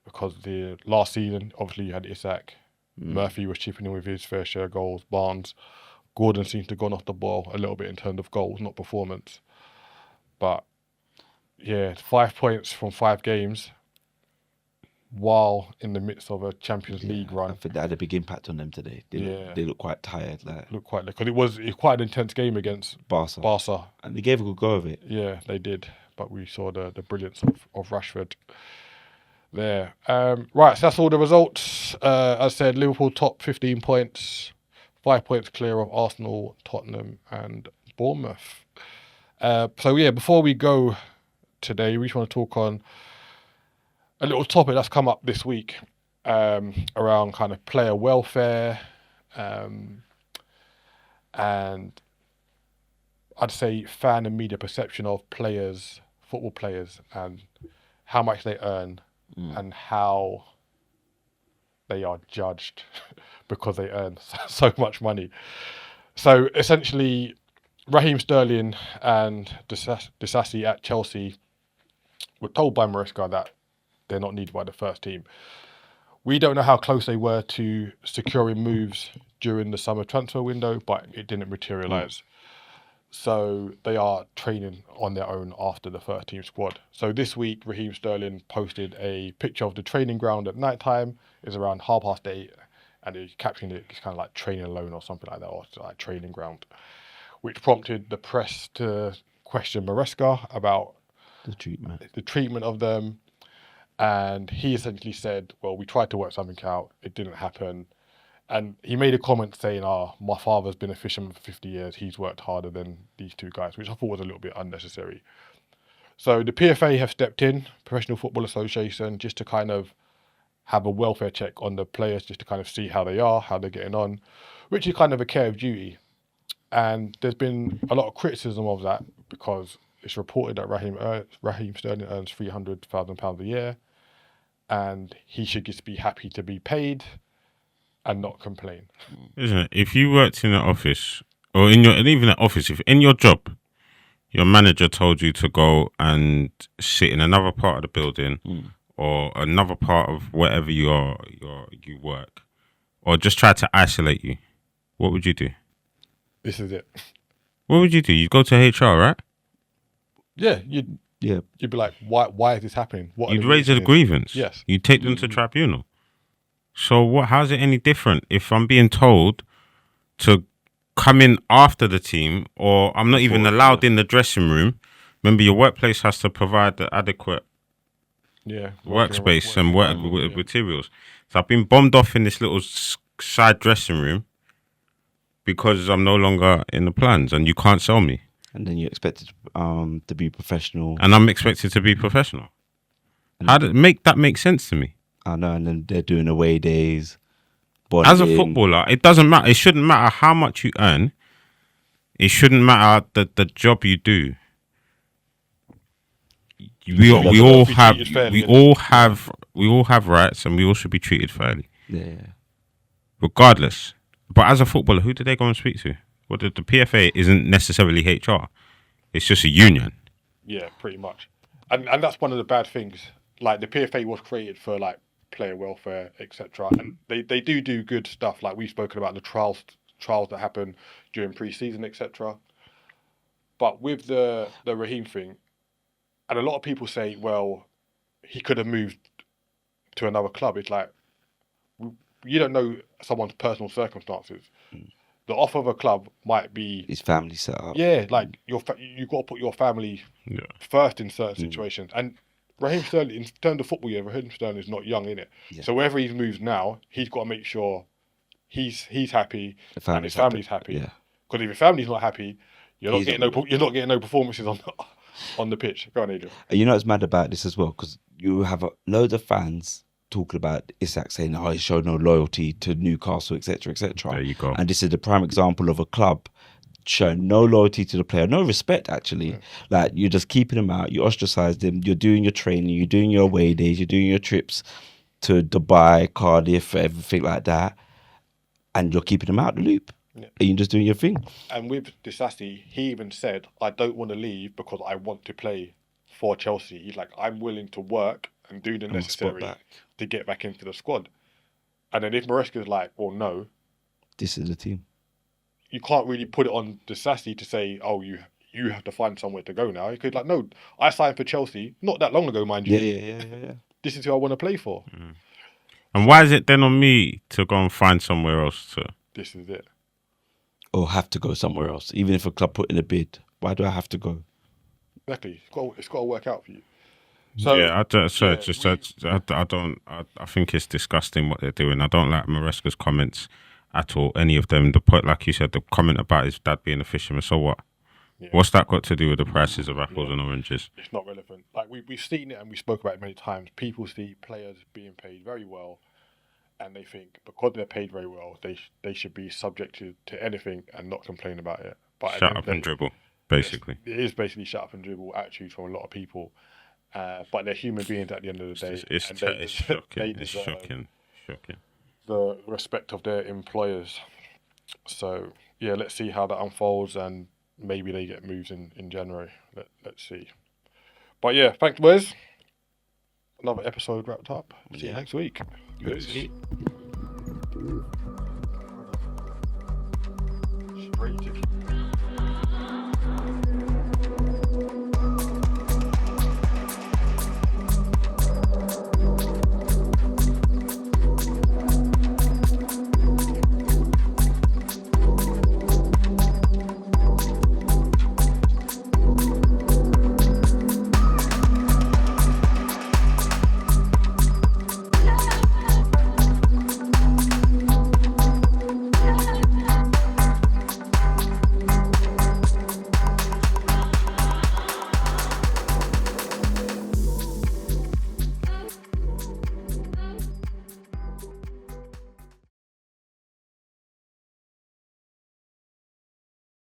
Because the last season, obviously you had Isak. Murphy was chipping in with his fair share of goals. Barnes. Gordon seems to have gone off the ball a little bit in terms of goals, not performance. But yeah, 5 points from 5 games while in the midst of a Champions League run. I think that had a big impact on them today. They look quite tired. Because it was quite an intense game against Barca. And they gave a good go of it. Yeah, they did. but we saw the brilliance of Rashford there. Right, so that's all the results. As I said, Liverpool top 15 points, 5 points clear of Arsenal, Tottenham, and Bournemouth. So yeah, before we go today, we just want to talk on a little topic that's come up this week around kind of player welfare, and I'd say fan and media perception of players, football players, and how much they earn and how they are judged because they earn so much money. So essentially, Raheem Sterling and Disasi at Chelsea were told by Maresca that they're not needed by the first team. We don't know how close they were to securing moves during the summer transfer window, but it didn't materialise. So they are training on their own after the first team squad. So this week, Raheem Sterling posted a picture of the training ground at night time. It's around 8:30, and he's captioned it, it's kind of like training alone or something like that, or like training ground, which prompted the press to question Maresca about the treatment of them. And he essentially said, well, we tried to work something out. It didn't happen. And he made a comment saying, my father's been a fisherman for 50 years. He's worked harder than these two guys, which I thought was a little bit unnecessary. So the PFA have stepped in, Professional Football Association, just to kind of have a welfare check on the players, just to kind of see how they are, how they're getting on, which is kind of a care of duty. And there's been a lot of criticism of that because it's reported that Raheem Sterling earns £300,000 a year, and he should just be happy to be paid and not complain. Isn't it? If you worked in an office, or even an office, if in your job, your manager told you to go and sit in another part of the building or another part of wherever you work, or just try to isolate you, what would you do? This is it. What would you do? You'd go to HR, right? Yeah, you'd be like, why is this happening? You'd raise a grievance. Yes. You'd take them to tribunal. So how's it any different if I'm being told to come in after the team, or I'm not even allowed in the dressing room? Remember, your workplace has to provide the adequate workspace and work materials. So I've been bombed off in this little side dressing room because I'm no longer in the plans, and you can't sell me. And then you're expected to be professional. And I'm expected to be professional. How does that make sense to me? I know, and then they're doing away days. As a footballer, it doesn't matter. It shouldn't matter how much you earn. It shouldn't matter the job you do. We all have rights, and we all should be treated fairly. Yeah. Regardless. But as a footballer, who do they go and speak to? Well, the PFA isn't necessarily HR. It's just a union. Yeah, pretty much. And that's one of the bad things. Like, the PFA was created for, like, player welfare, etc. And they do good stuff. Like, we've spoken about the trials that happen during pre-season, etc. But with the Raheem thing, and a lot of people say, well, he could have moved to another club. It's like, you don't know someone's personal circumstances. The offer of a club might be his family set up. Yeah, like you've got to put your family first in certain situations. And Raheem Sterling, in terms of football, Raheem Sterling is not young, innit? Yeah. So wherever he moves now, he's got to make sure he's happy and his family's happy. Yeah. Because if your family's not happy, you're not getting no performances on the pitch. Go on, Adrian. You know what's mad about this as well? Because you have loads of fans talking about Isak saying, he showed no loyalty to Newcastle, etc., etc. There you go. And this is the prime example of a club showing no loyalty to the player, no respect, actually. Like, you're just keeping him out, you ostracize them, you're doing your training, you're doing your away days, you're doing your trips to Dubai, Cardiff, everything like that, and you're keeping him out the loop. Yeah. And you're just doing your thing. And with Disasi, he even said, I don't want to leave because I want to play for Chelsea. He's like, I'm willing to work and do the necessary to get back into the squad. And then if Maresca's like, well, no, this is the team, you can't really put it on Disasi to say, oh, you have to find somewhere to go now. Because, like, no, I signed for Chelsea not that long ago, mind you. Yeah. This is who I want to play for. And why is it then on me to go and find somewhere else to? This is it. Or have to go somewhere else, even if a club put in a bid. Why do I have to go? Exactly. It's got to work out for you. So yeah, I think it's disgusting what they're doing. I don't like Maresca's comments at all. Any of them. The point, like you said, the comment about his dad being a fisherman. So what? Yeah. What's that got to do with the prices of apples and oranges? It's not relevant. Like we've seen it and we spoke about it many times. People see players being paid very well, and they think because they're paid very well, they should be subjected to anything and not complain about it. But Shut up and dribble, basically. It is basically shut up and dribble attitude from a lot of people. But they're human beings at the end of the day. It's shocking. It's shocking. The respect of their employers. So yeah, let's see how that unfolds, and maybe they get moves in January. Let's see. But yeah, thanks, boys. Another episode wrapped up. See you next week. Straight to